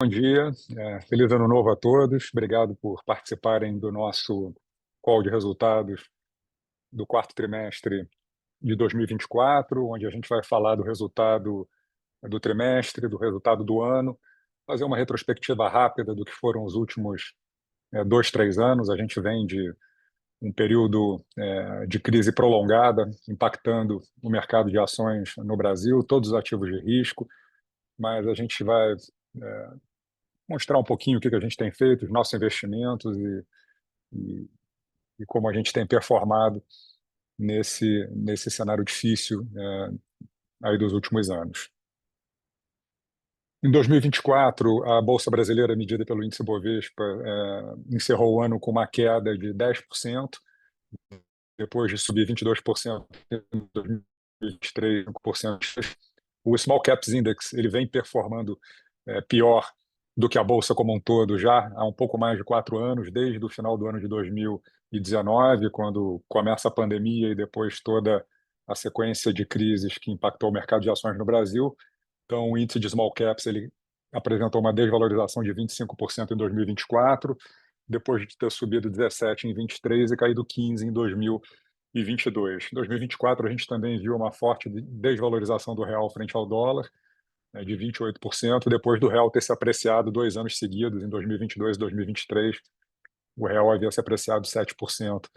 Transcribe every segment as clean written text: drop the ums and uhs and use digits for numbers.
bom dia. Feliz ano novo a todos. Obrigado por participarem do nosso call de resultados do quarto trimestre de 2024, onde a gente vai falar do resultado do trimestre, do resultado do ano, fazer uma retrospectiva rápida do que foram os últimos 2, 3 anos. A gente vem de um período de crise prolongada, impactando o mercado de ações no Brasil, todos os ativos de risco, mas a gente vai mostrar um pouquinho o que a gente tem feito, os nossos investimentos e, e como a gente tem performado nesse cenário difícil aí dos últimos anos. Em 2024, a Bolsa Brasileira, medida pelo índice Bovespa, encerrou o ano com uma queda de 10%, depois de subir 22% em 2023, 5%. O Small Caps Index ele vem performando pior do que a Bolsa como um todo já há um pouco mais de 4 anos, desde o final do ano de 2019, quando começa a pandemia e depois toda a sequência de crises que impactou o mercado de ações no Brasil. Então, o índice de Small Caps ele apresentou uma desvalorização de 25% em 2024, depois de ter subido 17% em 2023 e caído 15% em 2022. Em 2024, a gente também viu uma forte desvalorização do real frente ao dólar, de 28%, depois do real ter se apreciado 2 anos seguidos, em 2022 e 2023, o real havia se apreciado 7%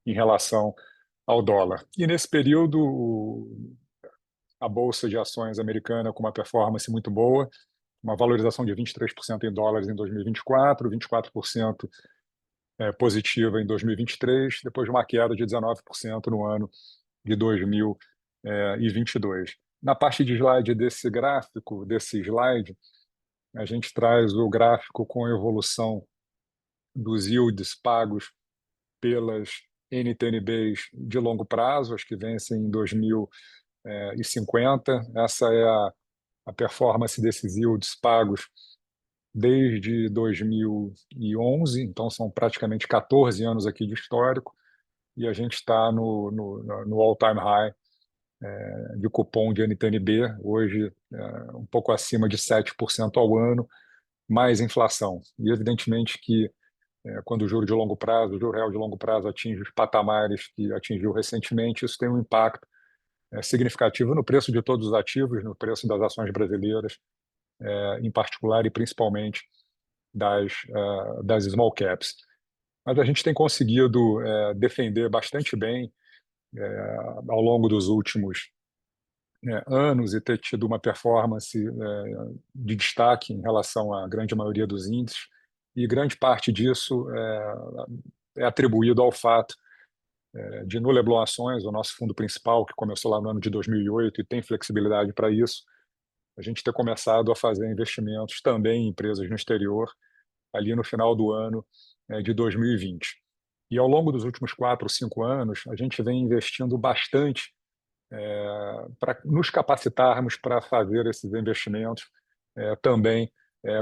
em relação ao dólar. E nesse período, a Bolsa de Ações americana com uma performance muito boa, uma valorização de 23% em dólares em 2024, 24% positiva em 2023, depois de uma queda de 19% no ano de 2022. Na parte de slide desse slide, a gente traz o gráfico com a evolução dos yields pagos pelas NTNBs de longo prazo, as que vencem em 2050. Essa é a performance desses yields pagos desde 2011, então são praticamente 14 anos aqui de histórico, e a gente está no all-time high de cupom de NTNB, hoje um pouco acima de 7% ao ano, mais inflação. E evidentemente que quando o juro de longo prazo, o juro real de longo prazo atinge os patamares que atingiu recentemente, isso tem um impacto significativo no preço de todos os ativos, no preço das ações brasileiras, em particular e principalmente das small caps. Mas a gente tem conseguido defender bastante bem ao longo dos últimos anos e ter tido uma performance de destaque em relação à grande maioria dos índices, e grande parte disso é atribuído ao fato de no Leblon Ações, o nosso fundo principal, que começou lá no ano de 2008 e tem flexibilidade para isso, a gente ter começado a fazer investimentos também em empresas no exterior, ali no final do ano de 2020. E ao longo dos últimos 4 ou 5 anos, a gente vem investindo bastante para nos capacitarmos para fazer esses investimentos também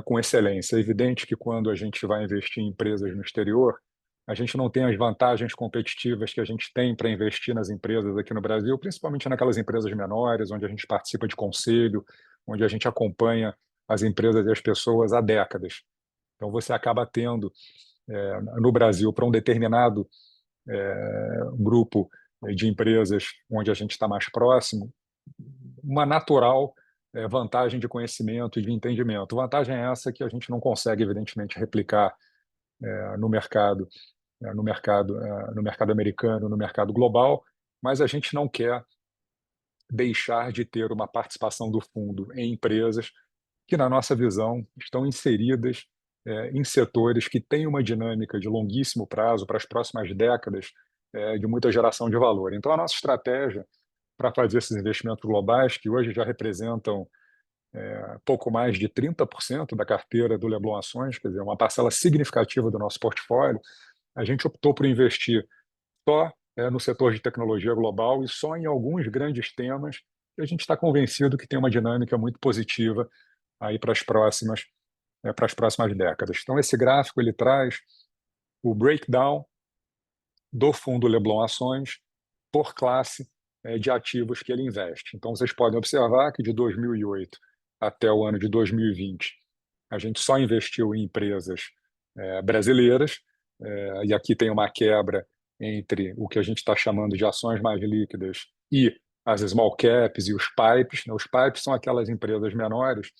com excelência. É evidente que quando a gente vai investir em empresas no exterior, a gente não tem as vantagens competitivas que a gente tem para investir nas empresas aqui no Brasil, principalmente naquelas empresas menores, onde a gente participa de conselho, onde a gente acompanha as empresas e as pessoas há décadas. Então, você acaba tendo, no Brasil, para um determinado grupo de empresas onde a gente está mais próximo, uma natural vantagem de conhecimento e de entendimento. Vantagem é essa que a gente não consegue, evidentemente, replicar no mercado americano, no mercado global, mas a gente não quer deixar de ter uma participação do fundo em empresas que, na nossa visão, estão inseridas em setores que têm uma dinâmica de longuíssimo prazo para as próximas décadas de muita geração de valor. Então, a nossa estratégia para fazer esses investimentos globais, que hoje já representam pouco mais de 30% da carteira do Leblon Ações, quer dizer, uma parcela significativa do nosso portfólio, a gente optou por investir só no setor de tecnologia global e só em alguns grandes temas que a gente está convencido que tem uma dinâmica muito positiva aí para as próximas décadas. Então, esse gráfico ele traz o breakdown do fundo Leblon Ações por classe de ativos que ele investe. Então, vocês podem observar que de 2008 até o ano de 2020, a gente só investiu em empresas brasileiras, e aqui tem uma quebra entre o que a gente está chamando de ações mais líquidas e as small caps e os pipes, né? Os pipes são aquelas empresas menores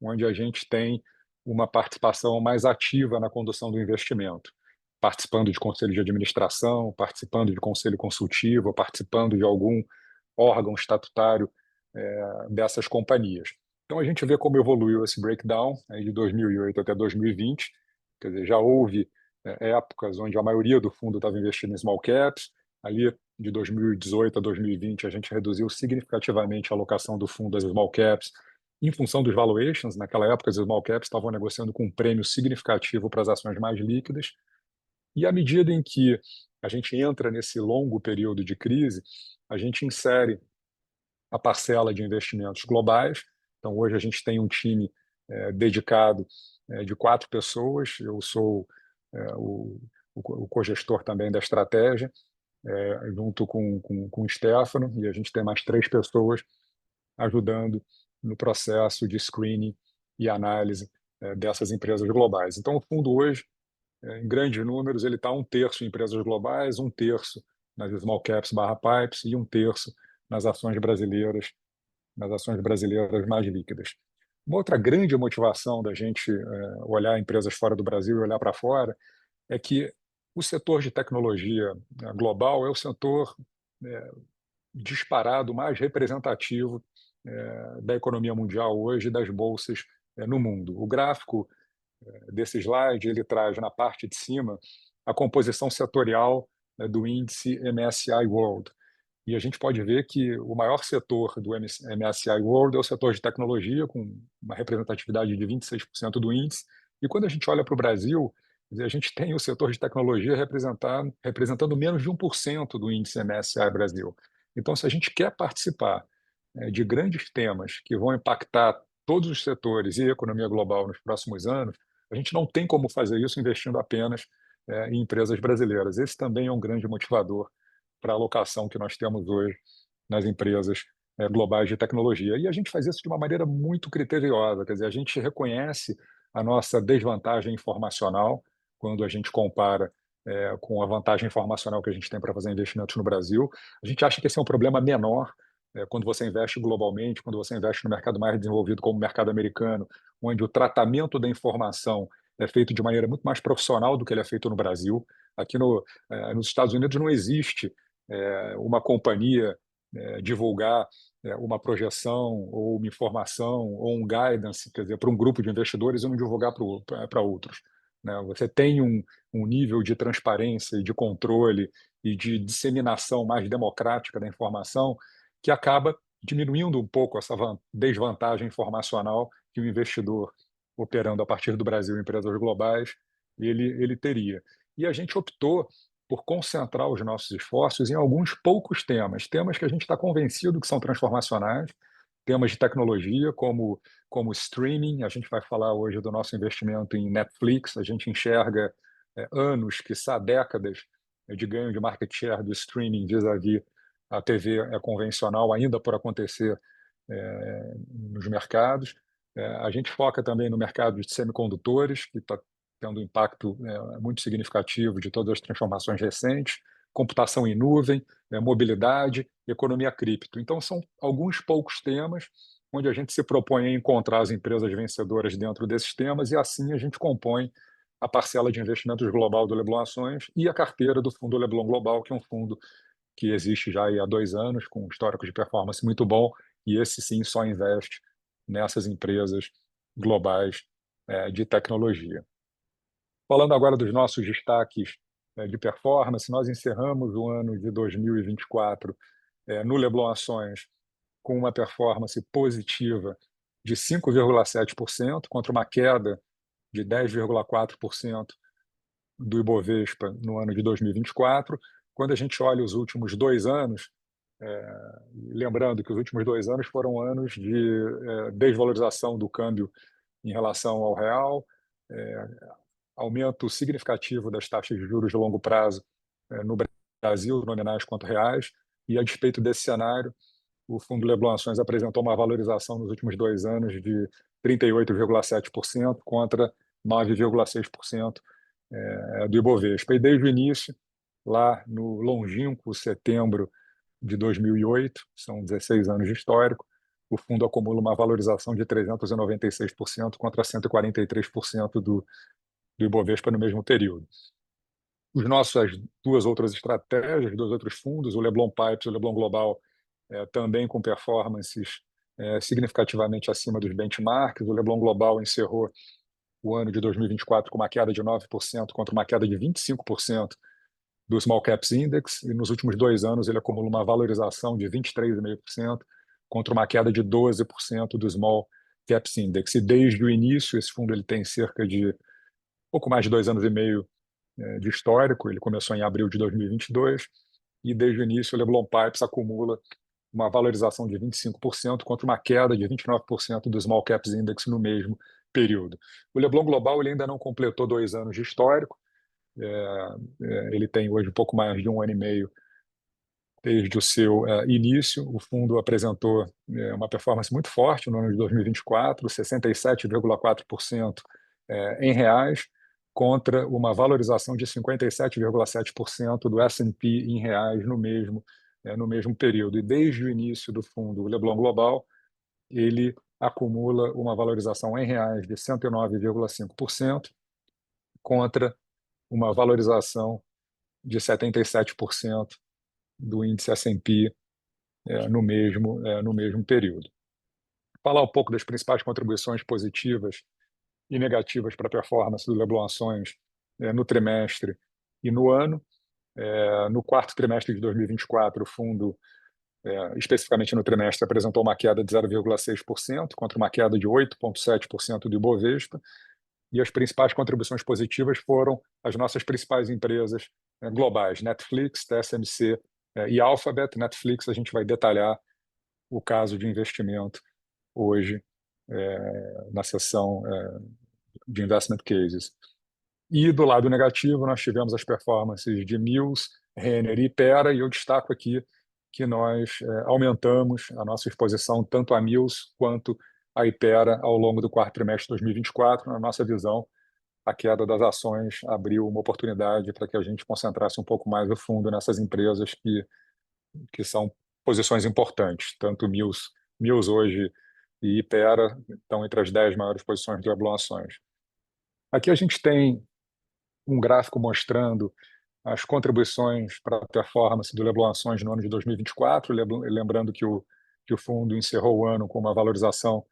onde a gente tem uma participação mais ativa na condução do investimento, participando de conselho de administração, participando de conselho consultivo, participando de algum órgão estatutário dessas companhias. Então a gente vê como evoluiu esse breakdown aí de 2008 até 2020, quer dizer, já houve épocas onde a maioria do fundo estava investindo em small caps, ali de 2018 a 2020 a gente reduziu significativamente a alocação do fundo às small caps, em função dos valuations. Naquela época as small caps estavam negociando com um prêmio significativo para as ações mais líquidas, e à medida em que a gente entra nesse longo período de crise, a gente insere a parcela de investimentos globais. Então, hoje a gente tem um time dedicado de 4 pessoas. Eu sou o cogestor também da estratégia, junto com o Stefano, e a gente tem mais 3 pessoas ajudando no processo de screening e análise dessas empresas globais. Então, o fundo hoje, em grandes números, ele está 1/3 em empresas globais, 1/3 nas small caps / pipes e 1/3 nas ações brasileiras, mais líquidas. Uma outra grande motivação da gente olhar empresas fora do Brasil e olhar para fora é que o setor de tecnologia global é o setor disparado mais representativo da economia mundial hoje, das bolsas no mundo. O gráfico desse slide, ele traz na parte de cima a composição setorial do índice MSCI World. E a gente pode ver que o maior setor do MSCI World é o setor de tecnologia, com uma representatividade de 26% do índice. E quando a gente olha para o Brasil, a gente tem o setor de tecnologia representando menos de 1% do índice MSCI Brasil. Então, se a gente quer participar de grandes temas que vão impactar todos os setores e a economia global nos próximos anos, a gente não tem como fazer isso investindo apenas em empresas brasileiras. Esse também é um grande motivador para a alocação que nós temos hoje nas empresas globais de tecnologia. E a gente faz isso de uma maneira muito criteriosa, quer dizer, a gente reconhece a nossa desvantagem informacional quando a gente compara com a vantagem informacional que a gente tem para fazer investimentos no Brasil. A gente acha que esse é um problema menor quando você investe globalmente, quando você investe no mercado mais desenvolvido como o mercado americano, onde o tratamento da informação é feito de maneira muito mais profissional do que ele é feito no Brasil. Aqui nos Estados Unidos não existe uma companhia divulgar uma projeção ou uma informação ou um guidance, quer dizer, para um grupo de investidores e não divulgar para outros, né? Você tem um nível de transparência e de controle e de disseminação mais democrática da informação que acaba diminuindo um pouco essa desvantagem informacional que o investidor operando a partir do Brasil em empresas globais ele teria. E a gente optou por concentrar os nossos esforços em alguns poucos temas que a gente está convencido que são transformacionais, temas de tecnologia como streaming. A gente vai falar hoje do nosso investimento em Netflix. A gente enxerga anos, quiçá décadas, de ganho de market share do streaming vis-à-vis a TV convencional ainda por acontecer nos mercados. A gente foca também no mercado de semicondutores, que está tendo um impacto muito significativo de todas as transformações recentes, computação em nuvem, mobilidade, economia cripto. Então, são alguns poucos temas onde a gente se propõe a encontrar as empresas vencedoras dentro desses temas, e assim a gente compõe a parcela de investimentos global do Leblon Ações e a carteira do fundo Leblon Global, que é um fundo que existe já há 2 anos, com um histórico de performance muito bom, e esse sim só investe nessas empresas globais de tecnologia. Falando agora dos nossos destaques de performance, nós encerramos o ano de 2024 no Leblon Ações com uma performance positiva de 5,7%, contra uma queda de 10,4% do Ibovespa no ano de 2024. Quando a gente olha os últimos 2 anos, lembrando que os últimos 2 anos foram anos de desvalorização do câmbio em relação ao real, aumento significativo das taxas de juros de longo prazo no Brasil, nominais quanto reais, e a despeito desse cenário, o fundo Leblon Ações apresentou uma valorização nos últimos 2 anos de 38,7% contra 9,6% do Ibovespa. E desde o início, lá no longínquo setembro de 2008, são 16 anos de histórico, o fundo acumula uma valorização de 396% contra 143% do Ibovespa no mesmo período. As duas outras estratégias, dois outros fundos, o Leblon Pipes e o Leblon Global, também com performances significativamente acima dos benchmarks. O Leblon Global encerrou o ano de 2024 com uma queda de 9% contra uma queda de 25% do Small Caps Index, e nos últimos 2 anos ele acumula uma valorização de 23,5% contra uma queda de 12% do Small Caps Index. E desde o início, esse fundo ele tem cerca de pouco mais de 2 anos e meio de histórico. Ele começou em abril de 2022 e desde o início o Leblon Pipes acumula uma valorização de 25% contra uma queda de 29% do Small Caps Index no mesmo período. O Leblon Global ele ainda não completou 2 anos de histórico. Ele tem hoje um pouco mais de 1 ano e meio desde o seu início. O fundo apresentou uma performance muito forte no ano de 2024, 67,4% em reais, contra uma valorização de 57,7% do S&P em reais no mesmo período. E desde o início do fundo, o Leblon Global, ele acumula uma valorização em reais de 109,5% contra uma valorização de 77% do índice S&P no mesmo período. Falar um pouco das principais contribuições positivas e negativas para a performance do Leblon Ações no trimestre e no ano. No quarto trimestre de 2024, o fundo, especificamente no trimestre, apresentou uma queda de 0,6% contra uma queda de 8,7% do Ibovespa. E as principais contribuições positivas foram as nossas principais empresas globais, Netflix, TSMC e Alphabet. Netflix, a gente vai detalhar o caso de investimento hoje na seção de Investment Cases. E do lado negativo, nós tivemos as performances de Mills, Renner e Hypera, e eu destaco aqui que nós aumentamos a nossa exposição tanto a Mills quanto a Hypera ao longo do quarto trimestre de 2024. Na nossa visão, a queda das ações abriu uma oportunidade para que a gente concentrasse um pouco mais o fundo nessas empresas que são posições importantes. Tanto Mills hoje e Hypera estão entre as 10 maiores posições do Leblon Ações. Aqui a gente tem um gráfico mostrando as contribuições para a performance do Leblon Ações no ano de 2024, lembrando que o fundo encerrou o ano com uma valorização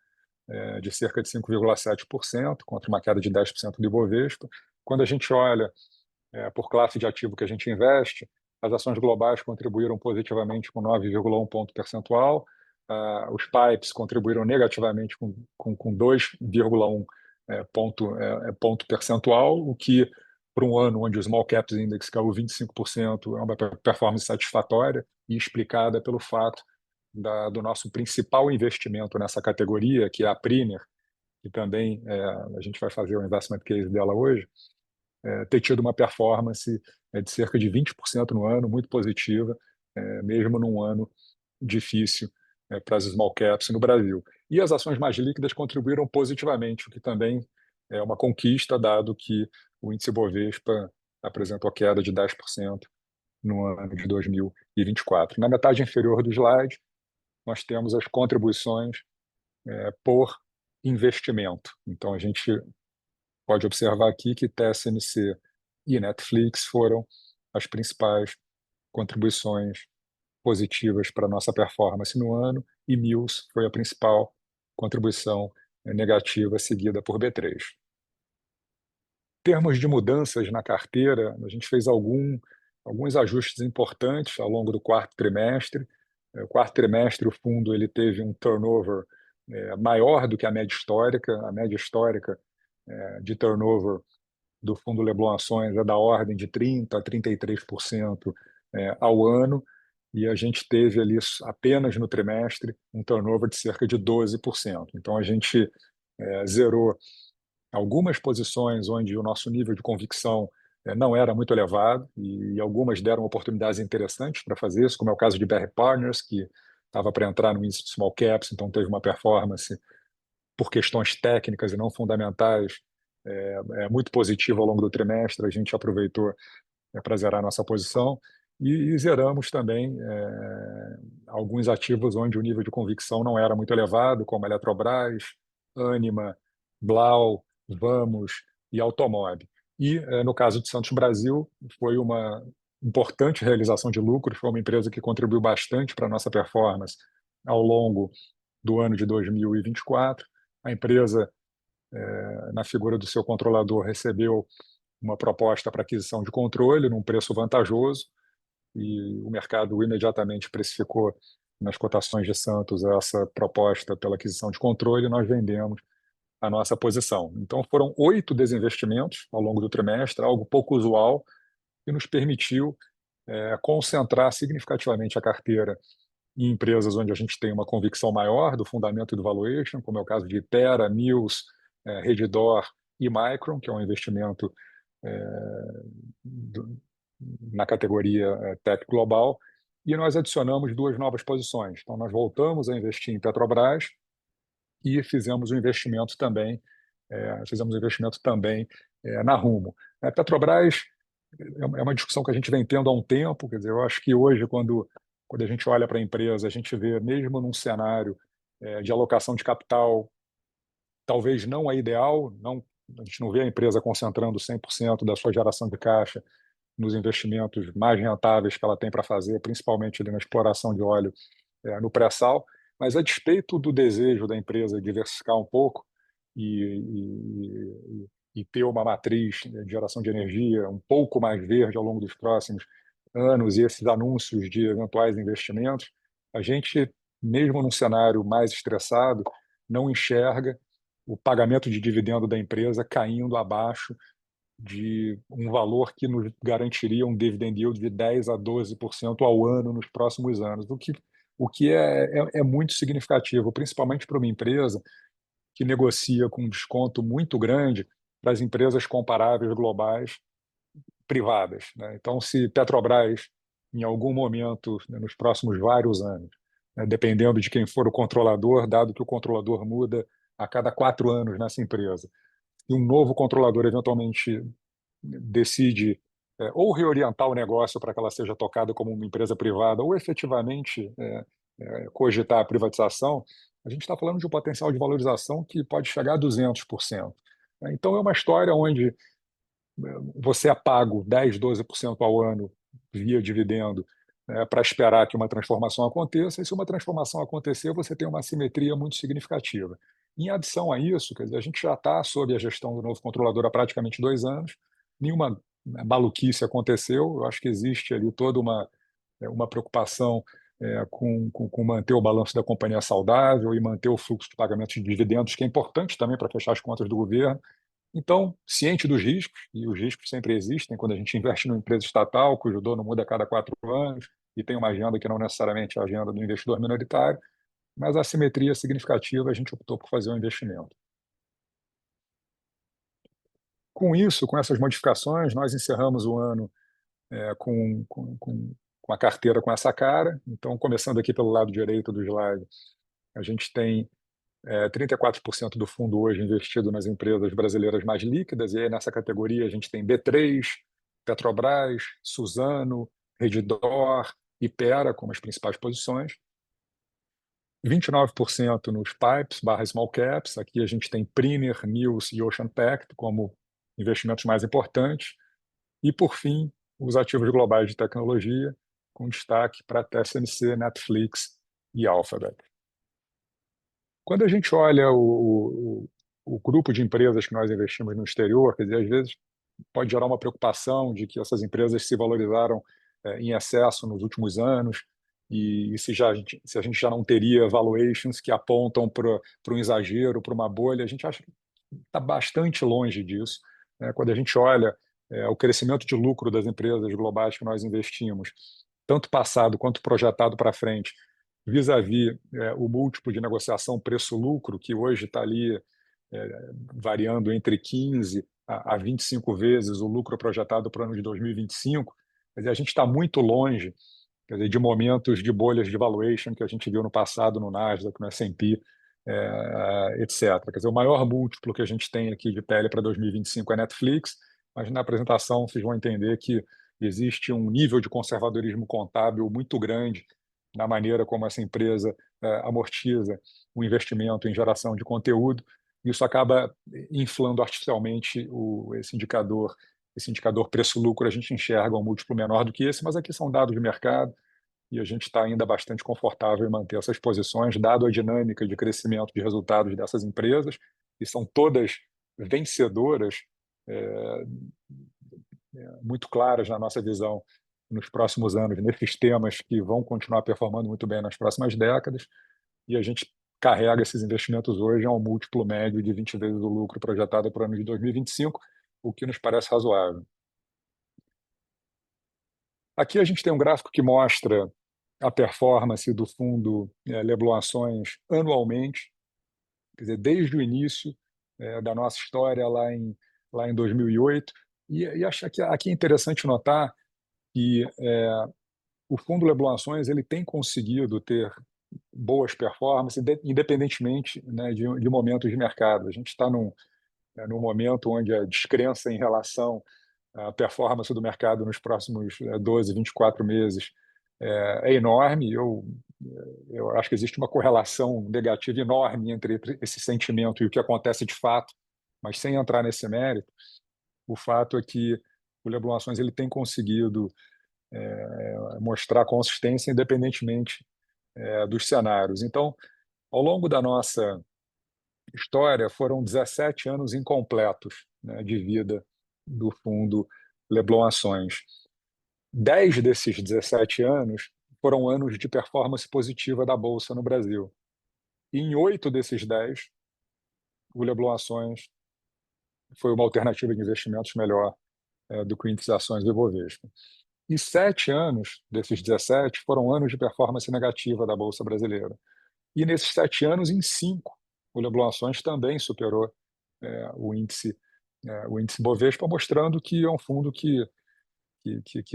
de cerca de 5,7%, contra uma queda de 10% do Ibovespa. Quando a gente olha por classe de ativo que a gente investe, as ações globais contribuíram positivamente com 9,1 ponto percentual, os PIPEs contribuíram negativamente com 2,1 ponto percentual, o que, para um ano onde o Small Caps Index caiu 25%, é uma performance satisfatória e explicada pelo fato do nosso principal investimento nessa categoria, que é a Priner, que também a gente vai fazer o investment case dela hoje, ter tido uma performance de cerca de 20% no ano, muito positiva, mesmo num ano difícil para as small caps no Brasil. E as ações mais líquidas contribuíram positivamente, o que também é uma conquista, dado que o índice Bovespa apresentou queda de 10% no ano de 2024. Na metade inferior do slide, nós temos as contribuições por investimento. Então, a gente pode observar aqui que TSMC e Netflix foram as principais contribuições positivas para a nossa performance no ano, e Mills foi a principal contribuição negativa, seguida por B3. Em termos de mudanças na carteira, a gente fez alguns ajustes importantes ao longo do quarto trimestre. O quarto trimestre, o fundo ele teve um turnover maior do que a média histórica. A média histórica de turnover do fundo Leblon Ações é da ordem de 30% a 33% ao ano, e a gente teve ali apenas no trimestre um turnover de cerca de 12%. Então a gente zerou algumas posições onde o nosso nível de convicção não era muito elevado, e algumas deram oportunidades interessantes para fazer isso, como é o caso de BR Partners, que estava para entrar no índice de small caps, então teve uma performance por questões técnicas e não fundamentais muito positiva ao longo do trimestre. A gente aproveitou para zerar nossa posição e zeramos também alguns ativos onde o nível de convicção não era muito elevado, como Eletrobras, Ânima, Blau, Vamos e Automob. E, no caso de Santos Brasil, foi uma importante realização de lucros, foi uma empresa que contribuiu bastante para a nossa performance ao longo do ano de 2024. A empresa, na figura do seu controlador, recebeu uma proposta para aquisição de controle num preço vantajoso e o mercado imediatamente precificou nas cotações de Santos essa proposta pela aquisição de controle e nós vendemos a nossa posição. Então foram 8 desinvestimentos ao longo do trimestre, algo pouco usual, que nos permitiu concentrar significativamente a carteira em empresas onde a gente tem uma convicção maior do fundamento e do valuation, como é o caso de Ipera, Mills, Redditor e Micron, que é um investimento na categoria Tech Global, e nós adicionamos 2 novas posições. Então, nós voltamos a investir em Petrobras e fizemos um investimento também na Rumo. A Petrobras é uma discussão que a gente vem tendo há um tempo. Quer dizer, eu acho que hoje, quando a gente olha para a empresa, a gente vê, mesmo num cenário de alocação de capital, talvez não a ideal, a gente não vê a empresa concentrando 100% da sua geração de caixa nos investimentos mais rentáveis que ela tem para fazer, principalmente ali na exploração de óleo no pré-sal, mas a despeito do desejo da empresa diversificar um pouco e ter uma matriz de geração de energia um pouco mais verde ao longo dos próximos anos e esses anúncios de eventuais investimentos, a gente, mesmo num cenário mais estressado, não enxerga o pagamento de dividendo da empresa caindo abaixo de um valor que nos garantiria um dividend yield de 10 a 12% ao ano nos próximos anos, o que é muito significativo, principalmente para uma empresa que negocia com um desconto muito grande para as empresas comparáveis globais privadas, né? Então, se Petrobras, em algum momento, né, nos próximos vários anos, né, dependendo de quem for o controlador, dado que o controlador muda a cada 4 anos nessa empresa, e um novo controlador eventualmente decide ou reorientar o negócio para que ela seja tocada como uma empresa privada ou efetivamente cogitar a privatização, a gente está falando de um potencial de valorização que pode chegar a 200%. Então é uma história onde você é pago 10, 12% ao ano via dividendo para esperar que uma transformação aconteça, e se uma transformação acontecer, você tem uma assimetria muito significativa. Em adição a isso, quer dizer, a gente já está sob a gestão do novo controlador há praticamente 2 anos, nenhuma maluquice aconteceu, eu acho que existe ali toda uma preocupação com manter o balanço da companhia saudável e manter o fluxo de pagamentos de dividendos, que é importante também para fechar as contas do governo. Então, ciente dos riscos, e os riscos sempre existem quando a gente investe numa empresa estatal, cujo dono muda a cada 4 anos e tem uma agenda que não necessariamente é a agenda do investidor minoritário, mas a assimetria significativa, a gente optou por fazer um investimento. Com isso, com essas modificações, nós encerramos o ano com a carteira com essa cara. Então, começando aqui pelo lado direito do slide, a gente tem 34% do fundo hoje investido nas empresas brasileiras mais líquidas, e aí nessa categoria a gente tem B3, Petrobras, Suzano, Redditor, Ipera como as principais posições. 29% nos pipes/small caps, aqui a gente tem Premier, Mills e Ocean Pact como investimentos mais importantes. E, por fim, os ativos globais de tecnologia, com destaque para TSMC, Netflix e Alphabet. Quando a gente olha o grupo de empresas que nós investimos no exterior, quer dizer, às vezes pode gerar uma preocupação de que essas empresas se valorizaram em excesso nos últimos anos e se a gente já não teria valuations que apontam para um exagero, para uma bolha. A gente acha que está bastante longe disso, né? Quando a gente olha o crescimento de lucro das empresas globais que nós investimos, tanto passado quanto projetado para frente, vis-à-vis o múltiplo de negociação preço-lucro, que hoje está ali variando entre 15 a 25 vezes o lucro projetado para o ano de 2025, mas a gente está muito longe quer dizer, de momentos de bolhas de valuation que a gente viu no passado no Nasdaq, no S&P, etc. Quer dizer, o maior múltiplo que a gente tem aqui de PL para 2025 é Netflix, mas na apresentação vocês vão entender que existe um nível de conservadorismo contábil muito grande na maneira como essa empresa amortiza o investimento em geração de conteúdo. Isso acaba inflando artificialmente esse indicador preço-lucro. A gente enxerga um múltiplo menor do que esse, mas aqui são dados de mercado e a gente está ainda bastante confortável em manter essas posições, dado a dinâmica de crescimento de resultados dessas empresas, que são todas vencedoras, é, muito claras na nossa visão nos próximos anos, nesses temas que vão continuar performando muito bem nas próximas décadas, e a gente carrega esses investimentos hoje a um múltiplo médio de 20 vezes o lucro projetado para o ano de 2025, o que nos parece razoável. Aqui a gente tem um gráfico que mostra a performance do fundo Leblon Ações anualmente, quer dizer, desde o início da nossa história lá em 2008. E acho que aqui é interessante notar que o fundo Leblon Ações ele tem conseguido ter boas performances, independentemente, né, de momentos de mercado. A gente está num momento onde a descrença em relação à performance do mercado nos próximos 12, 24 meses é enorme. Eu acho que existe uma correlação negativa enorme entre esse sentimento e o que acontece de fato, mas sem entrar nesse mérito, o fato é que o Leblon Ações ele tem conseguido mostrar consistência independentemente dos cenários. Então, ao longo da nossa história, foram 17 anos incompletos, né, de vida do fundo Leblon Ações. 10 desses 17 anos foram anos de performance positiva da Bolsa no Brasil. E em 8 desses 10, o Leblon Ações foi uma alternativa de investimentos melhor do que o índice de ações do Ibovespa. E 7 anos desses 17 foram anos de performance negativa da Bolsa brasileira. E nesses 7 anos, em 5, o Leblon Ações também superou o índice Bovespa, mostrando que é um fundo que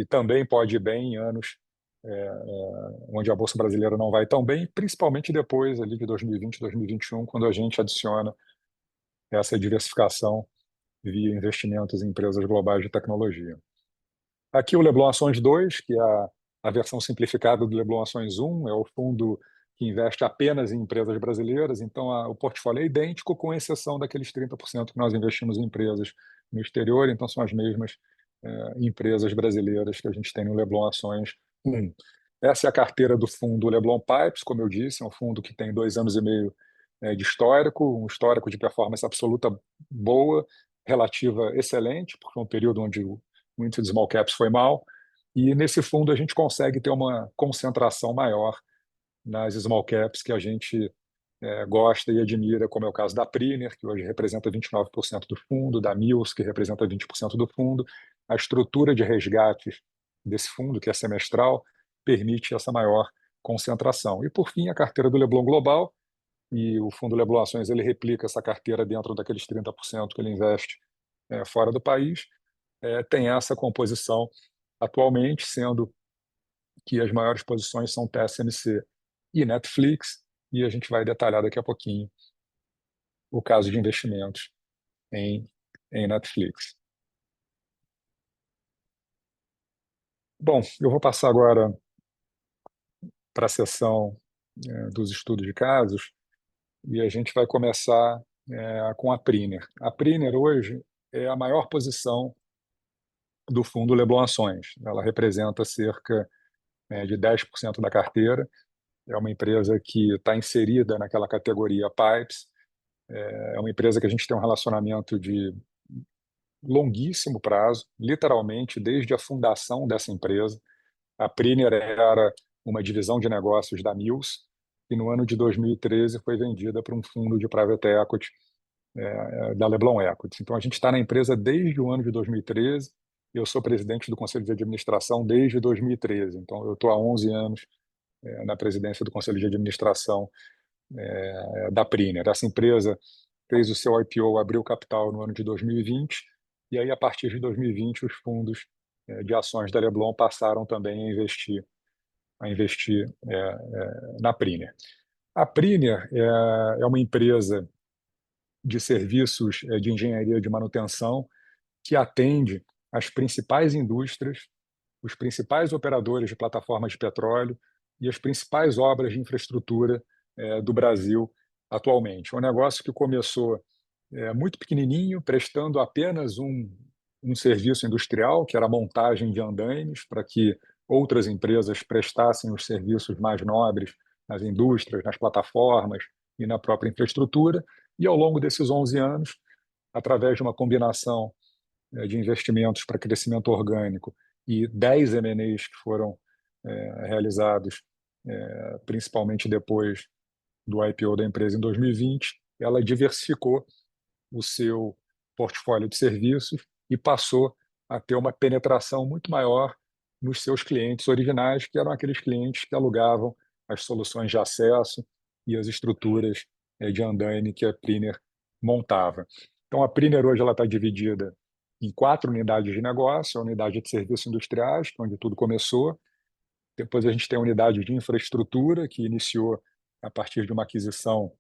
também pode ir bem em anos onde a Bolsa brasileira não vai tão bem, principalmente depois ali de 2020, 2021, quando a gente adiciona essa diversificação via investimentos em empresas globais de tecnologia. Aqui o Leblon Ações 2, que é a versão simplificada do Leblon Ações 1, é o fundo que investe apenas em empresas brasileiras, então o portfólio é idêntico, com exceção daqueles 30% que nós investimos em empresas no exterior, então são as mesmas empresas brasileiras que a gente tem no Leblon Ações 1. Essa é a carteira do fundo Leblon Pipes, como eu disse, é um fundo que tem 2 anos e meio de histórico, um histórico de performance absoluta boa, relativa excelente, porque é um período onde o índice de small caps foi mal, e nesse fundo a gente consegue ter uma concentração maior nas small caps que a gente gosta e admira, como é o caso da Priner, que hoje representa 29% do fundo, da Mills, que representa 20% do fundo. A estrutura de resgates desse fundo, que é semestral, permite essa maior concentração. E, por fim, a carteira do Leblon Global, e o fundo Leblon Ações ele replica essa carteira dentro daqueles 30% que ele investe fora do país, tem essa composição atualmente, sendo que as maiores posições são TSMC e Netflix, e a gente vai detalhar daqui a pouquinho o caso de investimentos em Netflix. Bom, eu vou passar agora para a seção dos estudos de casos, e a gente vai começar com a Priner. A Priner hoje é a maior posição do fundo Leblon Ações. Ela representa cerca de 10% da carteira. É uma empresa que está inserida naquela categoria Pipes. É uma empresa que a gente tem um relacionamento de longuíssimo prazo, literalmente desde a fundação dessa empresa. A Priner era uma divisão de negócios da Mills e no ano de 2013 foi vendida para um fundo de private equity da Leblon Equities. Então a gente está na empresa desde o ano de 2013. Eu sou presidente do Conselho de Administração desde 2013. Então eu estou há 11 anos na presidência do Conselho de Administração da Priner. Essa empresa fez o seu IPO, abriu capital no ano de 2020, e aí, a partir de 2020, os fundos de ações da Leblon passaram também a investir a investir na Priner. A Priner é uma empresa de serviços de engenharia de manutenção que atende as principais indústrias, os principais operadores de plataformas de petróleo e as principais obras de infraestrutura do Brasil atualmente. É um negócio que começou muito pequenininho, prestando apenas um serviço industrial, que era a montagem de andaimes, para que outras empresas prestassem os serviços mais nobres nas indústrias, nas plataformas e na própria infraestrutura. E ao longo desses 11 anos, através de uma combinação de investimentos para crescimento orgânico e 10 M&As que foram realizados, principalmente depois do IPO da empresa em 2020, ela diversificou o seu portfólio de serviços e passou a ter uma penetração muito maior nos seus clientes originais, que eram aqueles clientes que alugavam as soluções de acesso e as estruturas de andaime que a Priner montava. Então, a Priner hoje está dividida em 4 unidades de negócio: a unidade de serviços industriais, onde tudo começou. Depois a gente tem a unidade de infraestrutura, que iniciou a partir de uma aquisição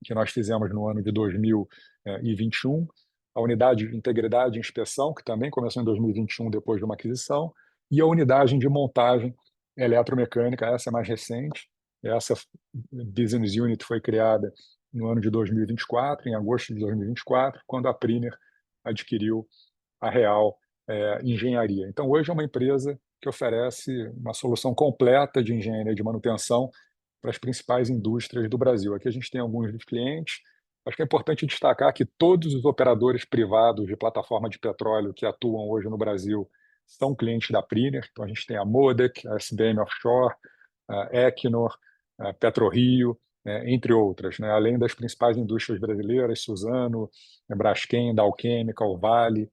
que nós fizemos no ano de 2021, a unidade de integridade e inspeção, que também começou em 2021 depois de uma aquisição, e a unidade de montagem eletromecânica, essa é mais recente. Essa business unit foi criada no ano de 2024, em agosto de 2024, quando a Priner adquiriu a Real Engenharia. Então, hoje é uma empresa que oferece uma solução completa de engenharia de manutenção para as principais indústrias do Brasil. Aqui a gente tem alguns dos clientes. Acho que é importante destacar que todos os operadores privados de plataforma de petróleo que atuam hoje no Brasil são clientes da Priner. Então, a gente tem a MODEC, a SBM Offshore, a Equinor, a PetroRio, entre outras, né? Além das principais indústrias brasileiras: Suzano, Braskem, Dow Chemical, Vale,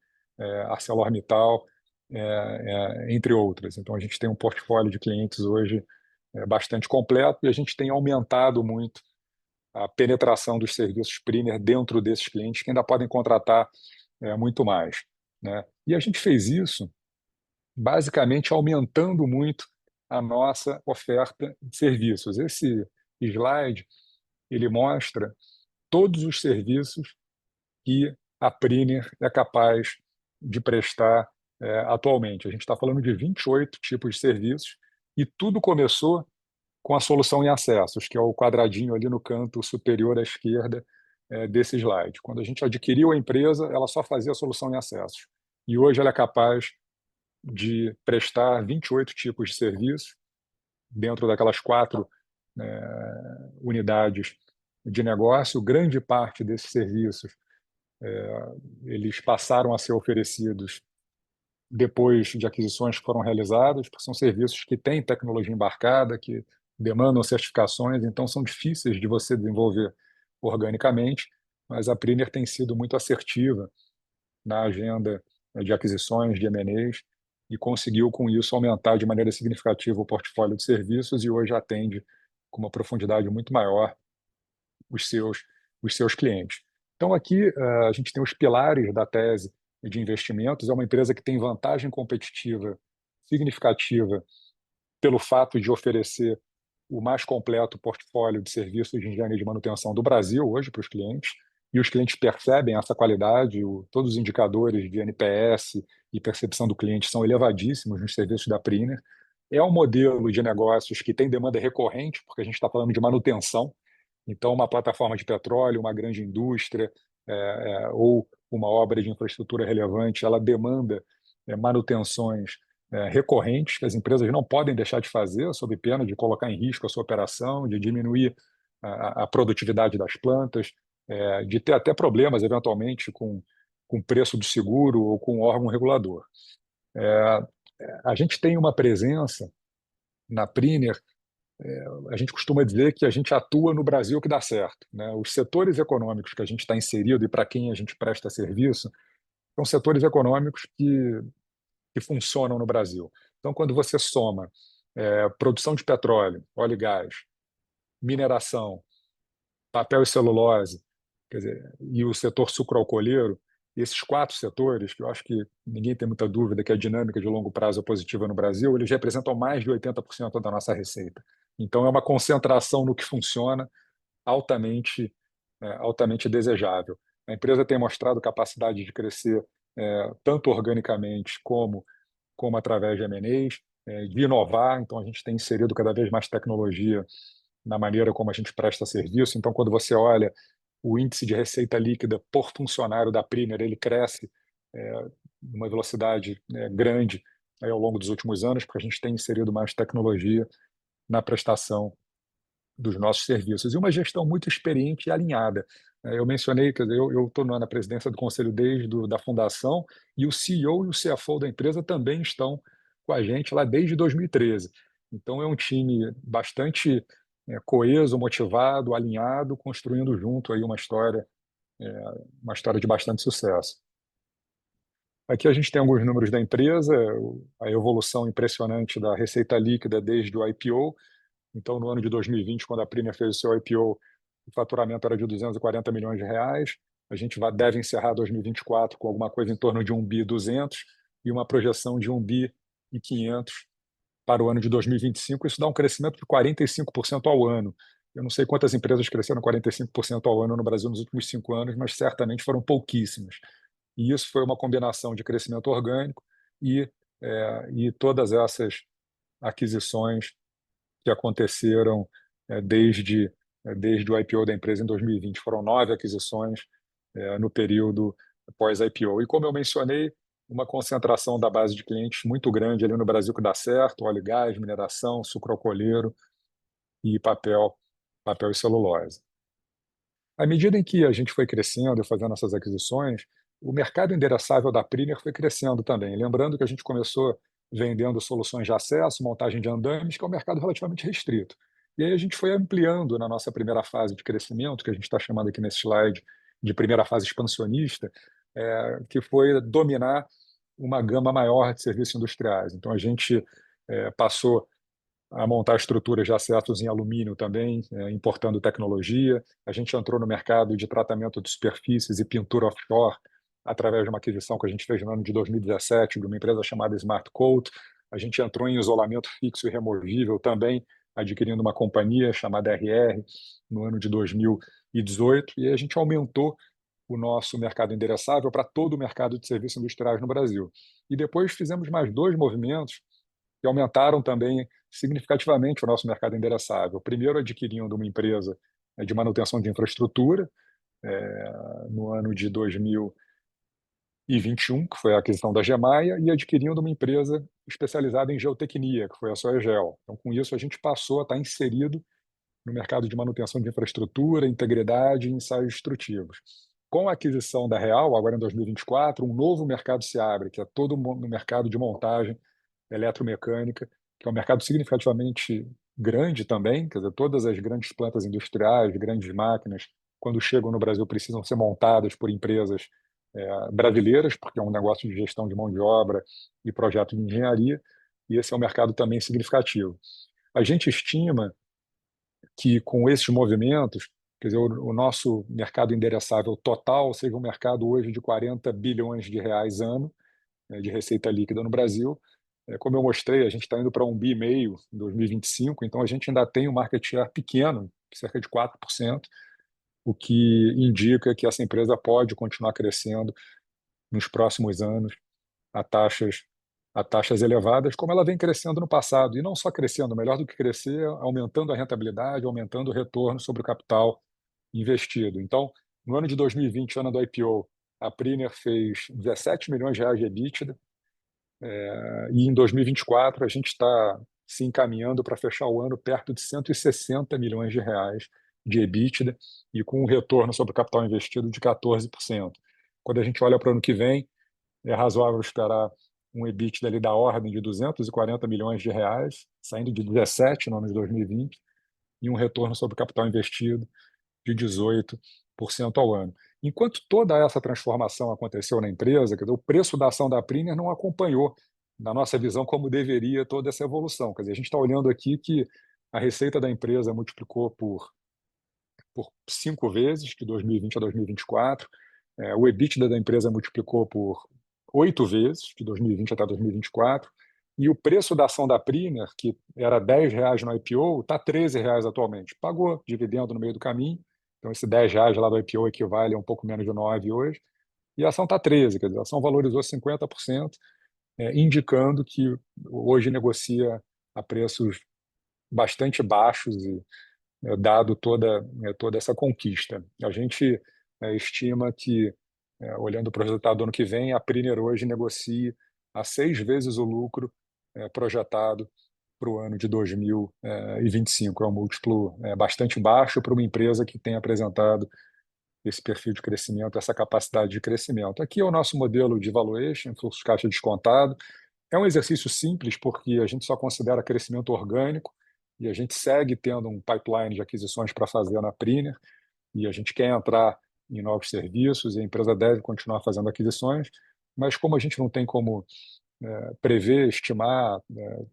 ArcelorMittal, entre outras. Então, a gente tem um portfólio de clientes hoje bastante completo, e a gente tem aumentado muito a penetração dos serviços Priner dentro desses clientes, que ainda podem contratar muito mais, né? E a gente fez isso basicamente aumentando muito a nossa oferta de serviços. Esse slide ele mostra todos os serviços que a Priner é capaz de prestar atualmente. A gente está falando de 28 tipos de serviços, e tudo começou com a solução em acessos, que é o quadradinho ali no canto superior à esquerda desse slide. Quando a gente adquiriu a empresa, ela só fazia a solução em acessos. E hoje ela é capaz de prestar 28 tipos de serviços dentro daquelas 4 unidades de negócio. Grande parte desses serviços eles passaram a ser oferecidos depois de aquisições que foram realizadas, porque são serviços que têm tecnologia embarcada, que demandam certificações, então são difíceis de você desenvolver organicamente, mas a Priner tem sido muito assertiva na agenda de aquisições, de M&As, e conseguiu, com isso, aumentar de maneira significativa o portfólio de serviços, e hoje atende com uma profundidade muito maior os seus clientes. Então, aqui a gente tem os pilares da tese de investimentos. É uma empresa que tem vantagem competitiva significativa pelo fato de oferecer o mais completo portfólio de serviços de engenharia de manutenção do Brasil hoje para os clientes, e os clientes percebem essa qualidade. Todos os indicadores de NPS e percepção do cliente são elevadíssimos nos serviços da Priner. É um modelo de negócios que tem demanda recorrente, porque a gente está falando de manutenção. Então, uma plataforma de petróleo, uma grande indústria ou uma obra de infraestrutura relevante, ela demanda manutenções recorrentes, que as empresas não podem deixar de fazer, sob pena de colocar em risco a sua operação, de diminuir a produtividade das plantas, de ter até problemas, eventualmente, com o preço do seguro ou com o órgão regulador. A gente tem uma presença na Priner. A gente costuma dizer que a gente atua no Brasil que dá certo, né? Os setores econômicos que a gente está inserido e para quem a gente presta serviço são setores econômicos que funcionam no Brasil. Então, quando você soma produção de petróleo, óleo e gás, mineração, papel e celulose, quer dizer, e o setor sucroalcooleiro, esses 4 setores, que eu acho que ninguém tem muita dúvida que a dinâmica de longo prazo é positiva no Brasil, eles representam mais de 80% da nossa receita. Então, é uma concentração no que funciona altamente, altamente desejável. A empresa tem mostrado capacidade de crescer tanto organicamente como através de M&As, de inovar. Então, a gente tem inserido cada vez mais tecnologia na maneira como a gente presta serviço. Então, quando você olha o índice de receita líquida por funcionário da Premier, ele cresce numa velocidade grande aí ao longo dos últimos anos, porque a gente tem inserido mais tecnologia na prestação dos nossos serviços e uma gestão muito experiente e alinhada. Eu mencionei, quer dizer, eu estou na presidência do conselho da fundação e o CEO e o CFO da empresa também estão com a gente lá desde 2013. Então é um time bastante coeso, motivado, alinhado, construindo junto aí uma história de bastante sucesso. Aqui a gente tem alguns números da empresa, a evolução impressionante da receita líquida desde o IPO. Então, no ano de 2020, quando a Premier fez o seu IPO, o faturamento era de R$ 240 milhões. A gente deve encerrar 2024 com alguma coisa em torno de 1,2 bi e uma projeção de 1,5 bi para o ano de 2025. Isso dá um crescimento de 45% ao ano. Eu não sei quantas empresas cresceram 45% ao ano no Brasil nos últimos 5 anos, mas certamente foram pouquíssimas. E isso foi uma combinação de crescimento orgânico e todas essas aquisições que aconteceram desde o IPO da empresa em 2020. Foram 9 aquisições no período pós-IPO. E como eu mencionei, uma concentração da base de clientes muito grande ali no Brasil que dá certo: óleo e gás, mineração, sucro alcooleiro e papel e celulose. À medida em que a gente foi crescendo e fazendo essas aquisições, o mercado endereçável da Premier foi crescendo também. Lembrando que a gente começou vendendo soluções de acesso, montagem de andames, que é um mercado relativamente restrito. E aí a gente foi ampliando na nossa primeira fase de crescimento, que a gente está chamando aqui nesse slide de primeira fase expansionista, que foi dominar uma gama maior de serviços industriais. Então a gente passou a montar estruturas de acessos em alumínio também, importando tecnologia. A gente entrou no mercado de tratamento de superfícies e pintura offshore através de uma aquisição que a gente fez no ano de 2017 de uma empresa chamada Smart Coat. A gente entrou em isolamento fixo e removível também, adquirindo uma companhia chamada RR no ano de 2018, e a gente aumentou o nosso mercado endereçável para todo o mercado de serviços industriais no Brasil. E depois fizemos mais 2 movimentos que aumentaram também significativamente o nosso mercado endereçável. Primeiro, adquirindo uma empresa de manutenção de infraestrutura no ano de 2021, que foi a aquisição da Gemaia, e adquirindo uma empresa especializada em geotecnia, que foi a Soegel. Então, com isso, a gente passou a estar inserido no mercado de manutenção de infraestrutura, integridade e ensaios destrutivos. Com a aquisição da Real, agora em 2024, um novo mercado se abre, que é todo o mercado de montagem eletromecânica, que é um mercado significativamente grande também. Quer dizer, todas as grandes plantas industriais, grandes máquinas, quando chegam no Brasil, precisam ser montadas por empresas brasileiras, porque é um negócio de gestão de mão de obra e projeto de engenharia, e esse é um mercado também significativo. A gente estima que com esses movimentos, quer dizer, o nosso mercado endereçável total seja um mercado hoje de R$ 40 bilhões ano, de receita líquida no Brasil. Como eu mostrei, a gente está indo para 1,5 bi em 2025, então a gente ainda tem um market share pequeno, cerca de 4%, o que indica que essa empresa pode continuar crescendo nos próximos anos a taxas elevadas, como ela vem crescendo no passado. E não só crescendo, melhor do que crescer, aumentando a rentabilidade, aumentando o retorno sobre o capital investido. Então, no ano de 2020, ano do IPO, a Premier fez R$ 17 milhões de EBITDA, e em 2024 a gente está se encaminhando para fechar o ano perto de R$ 160 milhões de EBITDA e com um retorno sobre o capital investido de 14%. Quando a gente olha para o ano que vem, é razoável esperar um EBITDA ali da ordem de R$ 240 milhões, saindo de 17 no ano de 2020, e um retorno sobre o capital investido de 18% ao ano. Enquanto toda essa transformação aconteceu na empresa, quer dizer, o preço da ação da Premier não acompanhou, na nossa visão, como deveria toda essa evolução. Quer dizer, a gente está olhando aqui que a receita da empresa multiplicou por 5 vezes, de 2020 a 2024, O EBITDA da empresa multiplicou por 8 vezes, de 2020 até 2024, e o preço da ação da Priner, que era R$ 10 no IPO, está R$ 13 atualmente. Pagou dividendo no meio do caminho, então esse R$ 10 lá do IPO equivale a um pouco menos de 9 hoje, e a ação está 13, quer dizer, a ação valorizou 50%, indicando que hoje negocia a preços bastante baixos e dado toda essa conquista. A gente estima que, olhando para o resultado do ano que vem, a Priner hoje negocia a 6 vezes o lucro projetado para o ano de 2025. É um múltiplo bastante baixo para uma empresa que tem apresentado esse perfil de crescimento, essa capacidade de crescimento. Aqui é o nosso modelo de valuation, fluxo de caixa descontado. É um exercício simples porque a gente só considera crescimento orgânico e a gente segue tendo um pipeline de aquisições para fazer na Priner e a gente quer entrar em novos serviços e a empresa deve continuar fazendo aquisições, mas como a gente não tem como prever, estimar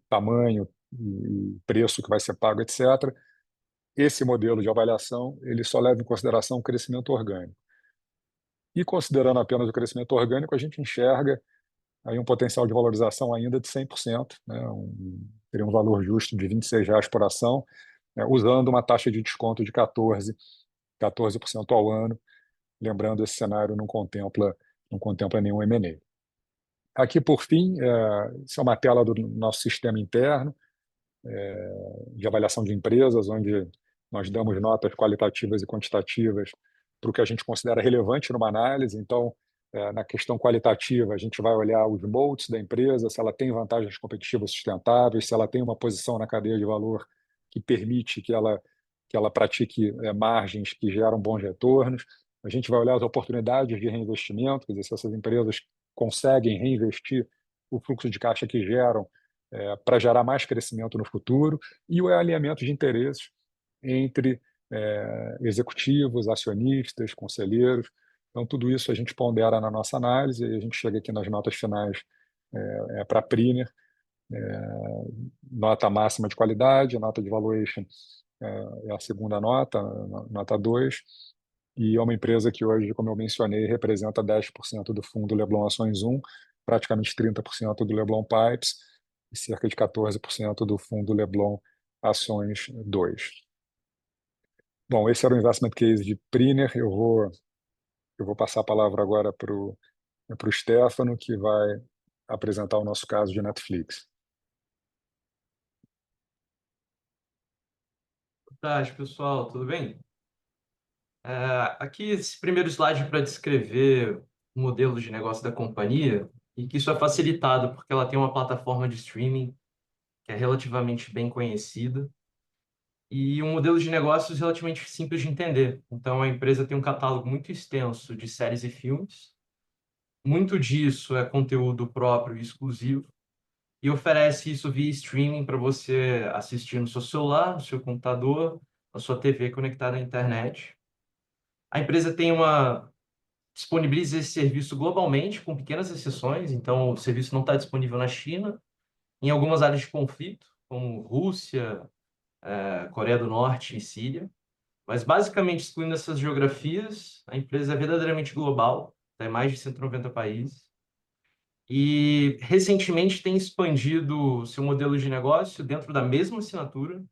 tamanho e preço que vai ser pago, etc., esse modelo de avaliação ele só leva em consideração o crescimento orgânico. E considerando apenas o crescimento orgânico, a gente enxerga aí um potencial de valorização ainda de 100%, né? Teria um valor justo de R$ 26 por ação, usando uma taxa de desconto de 14% ao ano. Lembrando, esse cenário não contempla nenhum M&A. Aqui, por fim, isso é uma tela do nosso sistema interno de avaliação de empresas, onde nós damos notas qualitativas e quantitativas para o que a gente considera relevante numa análise. Então, na questão qualitativa, a gente vai olhar os moats da empresa, se ela tem vantagens competitivas sustentáveis, se ela tem uma posição na cadeia de valor que permite que ela pratique margens que geram bons retornos. A gente vai olhar as oportunidades de reinvestimento, quer dizer, se essas empresas conseguem reinvestir o fluxo de caixa que geram para gerar mais crescimento no futuro, e o alinhamento de interesses entre executivos, acionistas, conselheiros. Então, tudo isso a gente pondera na nossa análise e a gente chega aqui nas notas finais para a Priner, nota máxima de qualidade, nota de valuation é a segunda nota 2, e é uma empresa que hoje, como eu mencionei, representa 10% do fundo Leblon Ações 1, praticamente 30% do Leblon Pipes e cerca de 14% do fundo Leblon Ações 2. Bom, esse era o investment case de Priner. Eu vou passar a palavra agora para o Stefano, que vai apresentar o nosso caso de Netflix. Boa tarde, pessoal, tudo bem? Aqui esse primeiro slide para descrever o modelo de negócio da companhia e que isso é facilitado porque ela tem uma plataforma de streaming que é relativamente bem conhecida e um modelo de negócios relativamente simples de entender. Então, a empresa tem um catálogo muito extenso de séries e filmes. Muito disso é conteúdo próprio e exclusivo e oferece isso via streaming para você assistir no seu celular, no seu computador, na sua TV conectada à internet. A empresa disponibiliza esse serviço globalmente, com pequenas exceções. Então, o serviço não está disponível na China, em algumas áreas de conflito, como Rússia, Coreia do Norte e Síria. Mas, basicamente, excluindo essas geografias, a empresa é verdadeiramente global, está em mais de 190 países. E, recentemente, tem expandido seu modelo de negócio dentro da mesma assinatura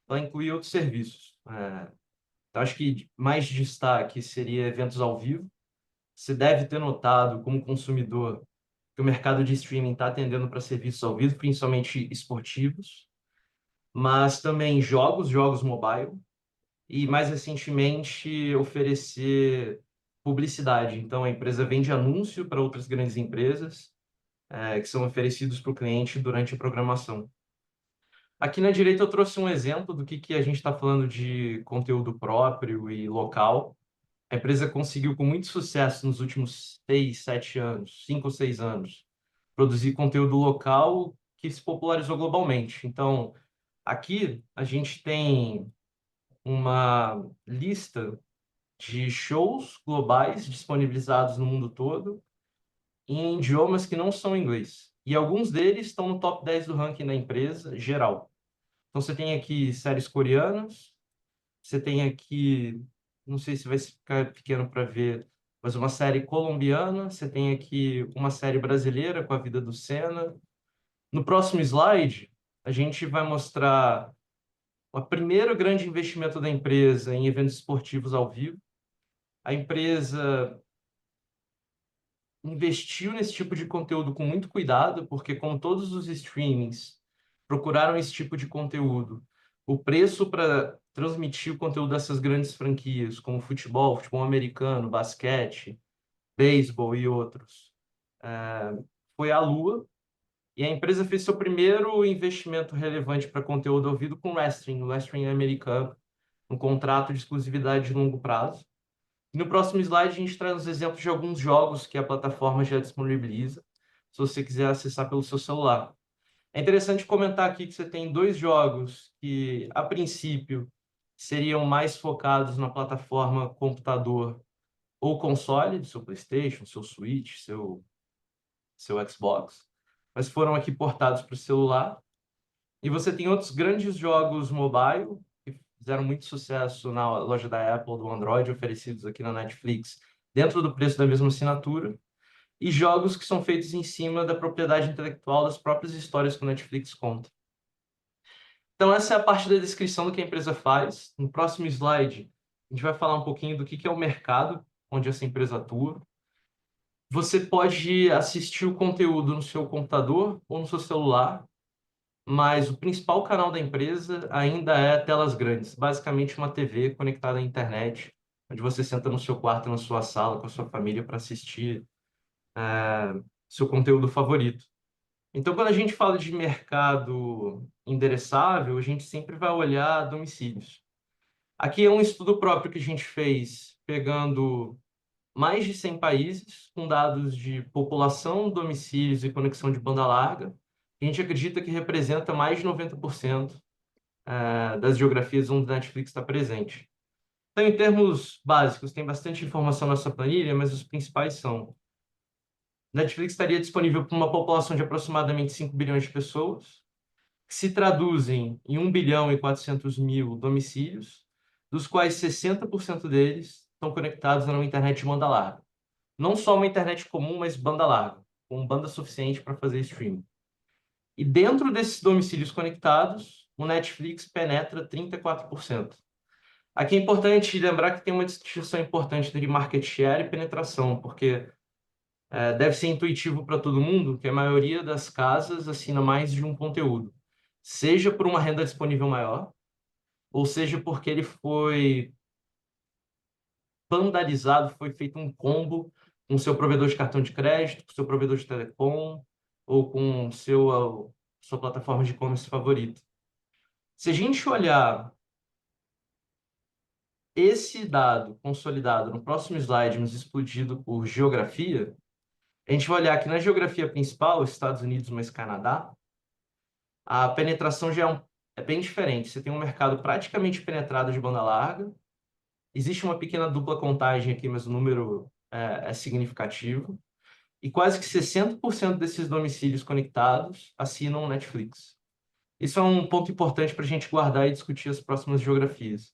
para incluir outros serviços. Então, acho que mais destaque seria eventos ao vivo. Você deve ter notado, como consumidor, que o mercado de streaming está atendendo para serviços ao vivo, principalmente esportivos, mas também jogos mobile, e mais recentemente oferecer publicidade. Então, a empresa vende anúncio para outras grandes empresas, que são oferecidos para o cliente durante a programação. Aqui na direita eu trouxe um exemplo do que a gente está falando de conteúdo próprio e local. A empresa conseguiu, com muito sucesso nos últimos 6, 7 anos, 5 ou 6 anos, produzir conteúdo local que se popularizou globalmente. Então, aqui a gente tem uma lista de shows globais disponibilizados no mundo todo em idiomas que não são inglês. E alguns deles estão no top 10 do ranking da empresa geral. Então, você tem aqui séries coreanas, você tem aqui, não sei se vai ficar pequeno para ver, mas uma série colombiana, você tem aqui uma série brasileira com a vida do Senna. No próximo slide, a gente vai mostrar o primeiro grande investimento da empresa em eventos esportivos ao vivo. A empresa investiu nesse tipo de conteúdo com muito cuidado, porque como todos os streamings procuraram esse tipo de conteúdo, o preço para transmitir o conteúdo dessas grandes franquias, como futebol, futebol americano, basquete, beisebol e outros, foi à lua. E a empresa fez seu primeiro investimento relevante para conteúdo ouvido com wrestling, o wrestling americano, um contrato de exclusividade de longo prazo. E no próximo slide, a gente traz os exemplos de alguns jogos que a plataforma já disponibiliza, se você quiser acessar pelo seu celular. É interessante comentar aqui que você tem dois jogos que, a princípio, seriam mais focados na plataforma computador ou console, do seu PlayStation, seu Switch, seu Xbox, mas foram aqui portados para o celular. E você tem outros grandes jogos mobile que fizeram muito sucesso na loja da Apple, do Android, oferecidos aqui na Netflix, dentro do preço da mesma assinatura, e jogos que são feitos em cima da propriedade intelectual das próprias histórias que o Netflix conta. Então, essa é a parte da descrição do que a empresa faz. No próximo slide, a gente vai falar um pouquinho do que é o mercado onde essa empresa atua. Você pode assistir o conteúdo no seu computador ou no seu celular, mas o principal canal da empresa ainda é telas grandes, basicamente uma TV conectada à internet, onde você senta no seu quarto, na sua sala, com a sua família para assistir seu conteúdo favorito. Então, quando a gente fala de mercado endereçável, a gente sempre vai olhar domicílios. Aqui é um estudo próprio que a gente fez, pegando mais de 100 países, com dados de população, domicílios e conexão de banda larga. A gente acredita que representa mais de 90% das geografias onde a Netflix está presente. Então, em termos básicos, tem bastante informação nessa planilha, mas os principais são: Netflix estaria disponível para uma população de aproximadamente 5 bilhões de pessoas, que se traduzem em 1 bilhão e 400 mil domicílios, dos quais 60% deles estão conectados a uma internet de banda larga. Não só uma internet comum, mas banda larga, com banda suficiente para fazer streaming. E dentro desses domicílios conectados, o Netflix penetra 34%. Aqui é importante lembrar que tem uma distinção importante entre market share e penetração, porque deve ser intuitivo para todo mundo que a maioria das casas assina mais de um conteúdo, seja por uma renda disponível maior, ou seja porque ele foi vandalizado, foi feito um combo com seu provedor de cartão de crédito, com seu provedor de telecom, ou com sua plataforma de e-commerce favorita. Se a gente olhar esse dado consolidado no próximo slide, nos explodido por geografia, a gente vai olhar que na geografia principal, Estados Unidos mais Canadá, a penetração já é bem diferente. Você tem um mercado praticamente penetrado de banda larga. Existe uma pequena dupla contagem aqui, mas o número é significativo. E quase que 60% desses domicílios conectados assinam Netflix. Isso é um ponto importante para a gente guardar e discutir as próximas geografias.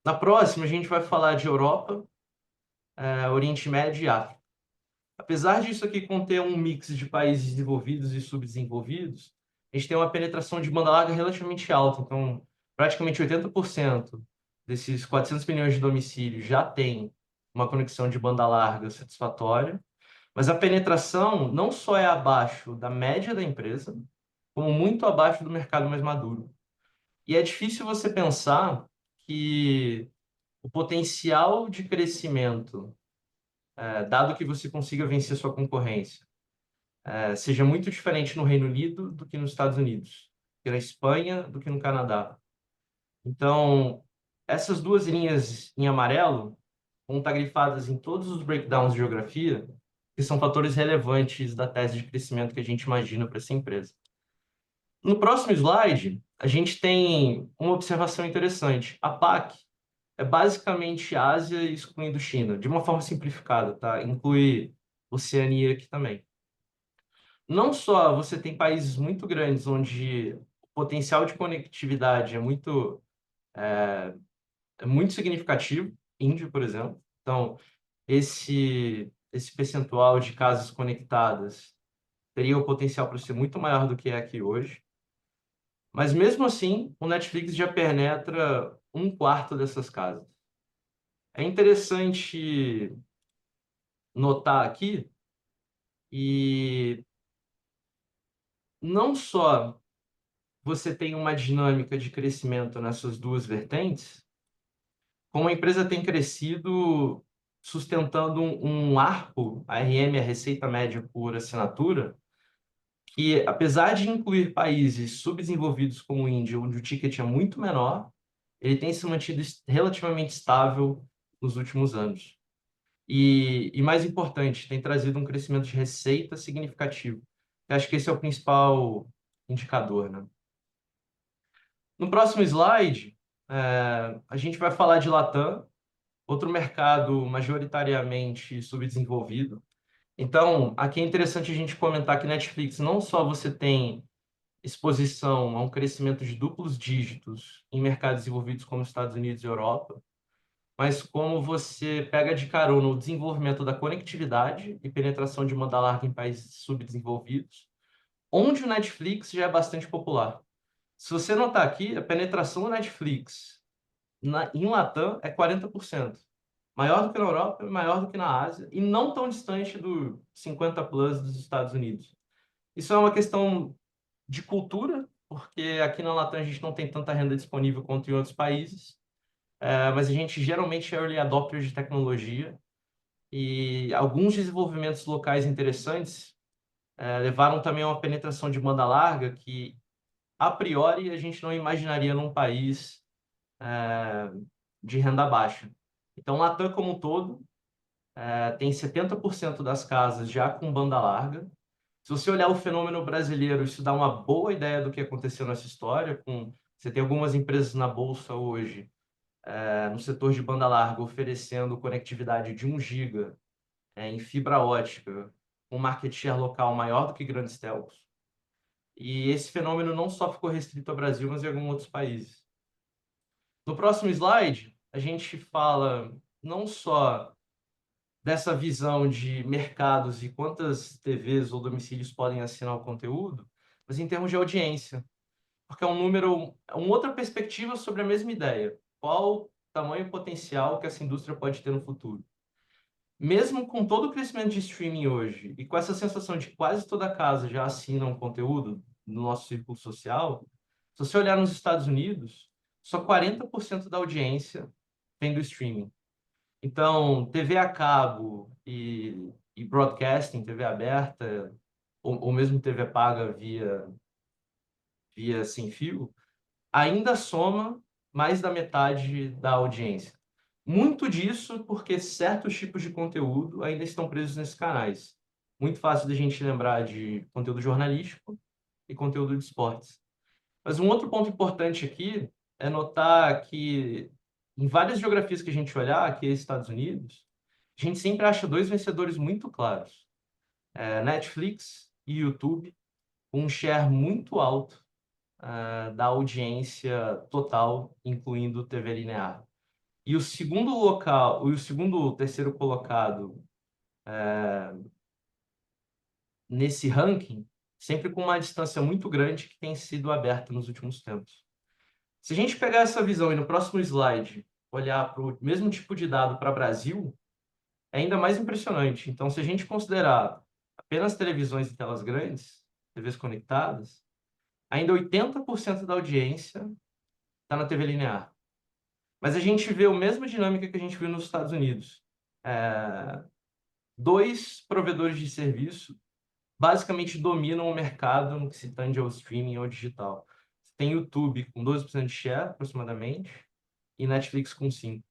Na próxima, a gente vai falar de Europa, Oriente Médio e África. Apesar disso aqui conter um mix de países desenvolvidos e subdesenvolvidos, a gente tem uma penetração de banda larga relativamente alta. Então, praticamente 80% desses 400 milhões de domicílios já tem uma conexão de banda larga satisfatória. Mas a penetração não só é abaixo da média da empresa, como muito abaixo do mercado mais maduro. E é difícil você pensar que o potencial de crescimento, dado que você consiga vencer sua concorrência, seja muito diferente no Reino Unido do que nos Estados Unidos, que na Espanha do que no Canadá. Então, essas duas linhas em amarelo vão estar grifadas em todos os breakdowns de geografia, que são fatores relevantes da tese de crescimento que a gente imagina para essa empresa. No próximo slide, a gente tem uma observação interessante. A PAC é basicamente Ásia excluindo China, de uma forma simplificada, tá? Inclui Oceania aqui também. Não só você tem países muito grandes onde o potencial de conectividade é muito significativo, Índia, por exemplo. Então, esse percentual de casas conectadas teria o potencial para ser muito maior do que é aqui hoje. Mas mesmo assim, o Netflix já penetra um quarto dessas casas. É interessante notar aqui, e não só você tem uma dinâmica de crescimento nessas duas vertentes, como a empresa tem crescido sustentando um ARPU, a RM, a Receita Média por Assinatura, que, apesar de incluir países subdesenvolvidos como a Índia, onde o ticket é muito menor, ele tem se mantido relativamente estável nos últimos anos. E mais importante, tem trazido um crescimento de receita significativo. Eu acho que esse é o principal indicador, né? No próximo slide, a gente vai falar de Latam, outro mercado majoritariamente subdesenvolvido. Então, aqui é interessante a gente comentar que Netflix não só você tem exposição a um crescimento de duplos dígitos em mercados desenvolvidos como Estados Unidos e Europa, mas como você pega de carona o desenvolvimento da conectividade e penetração de banda larga em países subdesenvolvidos, onde o Netflix já é bastante popular. Se você notar aqui, a penetração do Netflix em Latam é 40%. Maior do que na Europa, maior do que na Ásia, e não tão distante do 50 plus dos Estados Unidos. Isso é uma questão de cultura, porque aqui na Latam a gente não tem tanta renda disponível quanto em outros países, mas a gente geralmente é early adopter de tecnologia, e alguns desenvolvimentos locais interessantes levaram também a uma penetração de banda larga que, a priori, a gente não imaginaria num país de renda baixa. Então, Latam como um todo, tem 70% das casas já com banda larga. Se você olhar o fenômeno brasileiro, isso dá uma boa ideia do que aconteceu nessa história. Você tem algumas empresas na bolsa hoje, no setor de banda larga, oferecendo conectividade de 1 giga em fibra ótica, com market share local maior do que grandes telcos. E esse fenômeno não só ficou restrito ao Brasil, mas em alguns outros países. No próximo slide, a gente fala não só dessa visão de mercados e quantas TVs ou domicílios podem assinar o conteúdo, mas em termos de audiência, porque é um número, uma outra perspectiva sobre a mesma ideia. Qual o tamanho potencial que essa indústria pode ter no futuro? Mesmo com todo o crescimento de streaming hoje e com essa sensação de que quase toda casa já assina um conteúdo no nosso círculo social, se você olhar nos Estados Unidos, só 40% da audiência vem do streaming. Então, TV a cabo e broadcasting, TV aberta, ou mesmo TV paga via sem fio, ainda soma mais da metade da audiência. Muito disso porque certos tipos de conteúdo ainda estão presos nesses canais. Muito fácil da gente lembrar de conteúdo jornalístico e conteúdo de esportes. Mas um outro ponto importante aqui é notar que em várias geografias que a gente olhar, aqui nos Estados Unidos, a gente sempre acha dois vencedores muito claros. Netflix e YouTube, com um share muito alto da audiência total, incluindo TV linear. E o segundo local, e o segundo, terceiro colocado nesse ranking, sempre com uma distância muito grande que tem sido aberta nos últimos tempos. Se a gente pegar essa visão e no próximo slide olhar para o mesmo tipo de dado para o Brasil, é ainda mais impressionante. Então, se a gente considerar apenas televisões e telas grandes, TVs conectadas, ainda 80% da audiência está na TV linear. Mas a gente vê a mesma dinâmica que a gente viu nos Estados Unidos. Dois provedores de serviço basicamente dominam o mercado no que se tange ao streaming ou digital. Você tem YouTube com 12% de share, aproximadamente, e Netflix com 5%.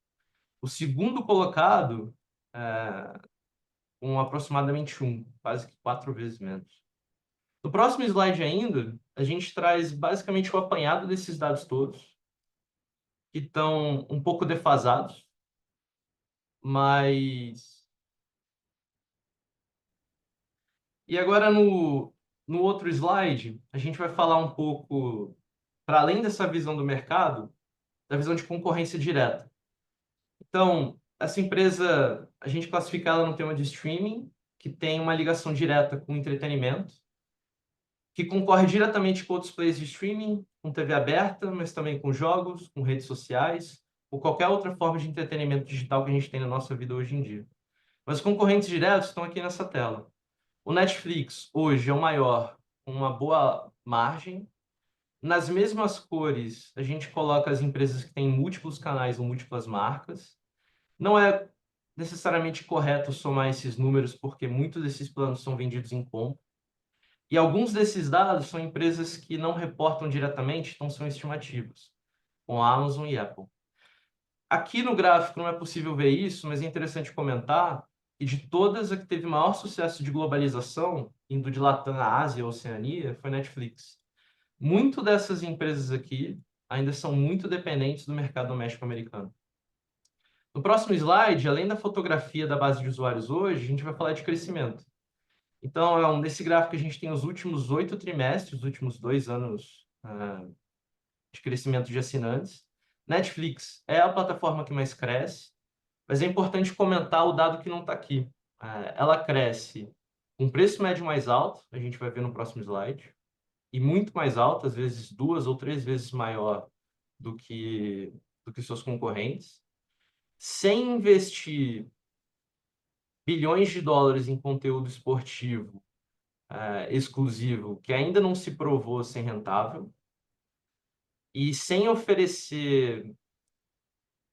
O segundo colocado, com aproximadamente 1%, quase que 4 vezes menos. No próximo slide ainda, a gente traz basicamente o apanhado desses dados todos, que estão um pouco defasados, mas... E agora, no outro slide, a gente vai falar um pouco, para além dessa visão do mercado, da visão de concorrência direta. Então, essa empresa, a gente classifica ela no tema de streaming, que tem uma ligação direta com entretenimento, que concorre diretamente com outros players de streaming, com TV aberta, mas também com jogos, com redes sociais, ou qualquer outra forma de entretenimento digital que a gente tem na nossa vida hoje em dia. Mas os concorrentes diretos estão aqui nessa tela. O Netflix hoje é o maior, com uma boa margem. Nas mesmas cores, a gente coloca as empresas que têm múltiplos canais ou múltiplas marcas. Não é necessariamente correto somar esses números, porque muitos desses planos são vendidos em combo. E alguns desses dados são empresas que não reportam diretamente, então são estimativos, com a Amazon e Apple. Aqui no gráfico não é possível ver isso, mas é interessante comentar que de todas, a que teve maior sucesso de globalização, indo de Latam à Ásia e Oceania, foi Netflix. Muito dessas empresas aqui ainda são muito dependentes do mercado doméstico americano. No próximo slide, além da fotografia da base de usuários hoje, a gente vai falar de crescimento. Então, nesse gráfico a gente tem os últimos 8 trimestres, os últimos 2 anos de crescimento de assinantes. Netflix é a plataforma que mais cresce, mas é importante comentar o dado que não está aqui. Ela cresce com preço médio mais alto, a gente vai ver no próximo slide, e muito mais alto, às vezes 2 ou 3 vezes maior do que seus concorrentes, sem investir bilhões de dólares em conteúdo esportivo exclusivo, que ainda não se provou ser rentável, e sem oferecer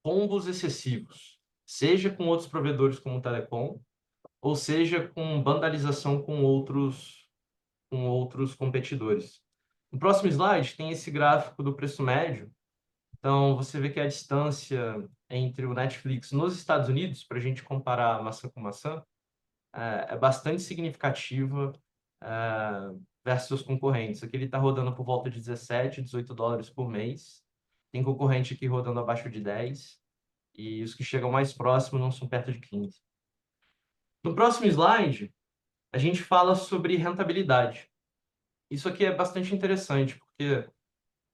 combos excessivos, seja com outros provedores como o Telecom, ou seja com vandalização com outros competidores. No próximo slide tem esse gráfico do preço médio. Então, você vê que a distância entre o Netflix nos Estados Unidos, para a gente comparar maçã com maçã, é bastante significativa versus seus concorrentes. Aqui ele está rodando por volta de 17, 18 dólares por mês. Tem concorrente aqui rodando abaixo de 10. E os que chegam mais próximos não são perto de 15. No próximo slide, a gente fala sobre rentabilidade. Isso aqui é bastante interessante, porque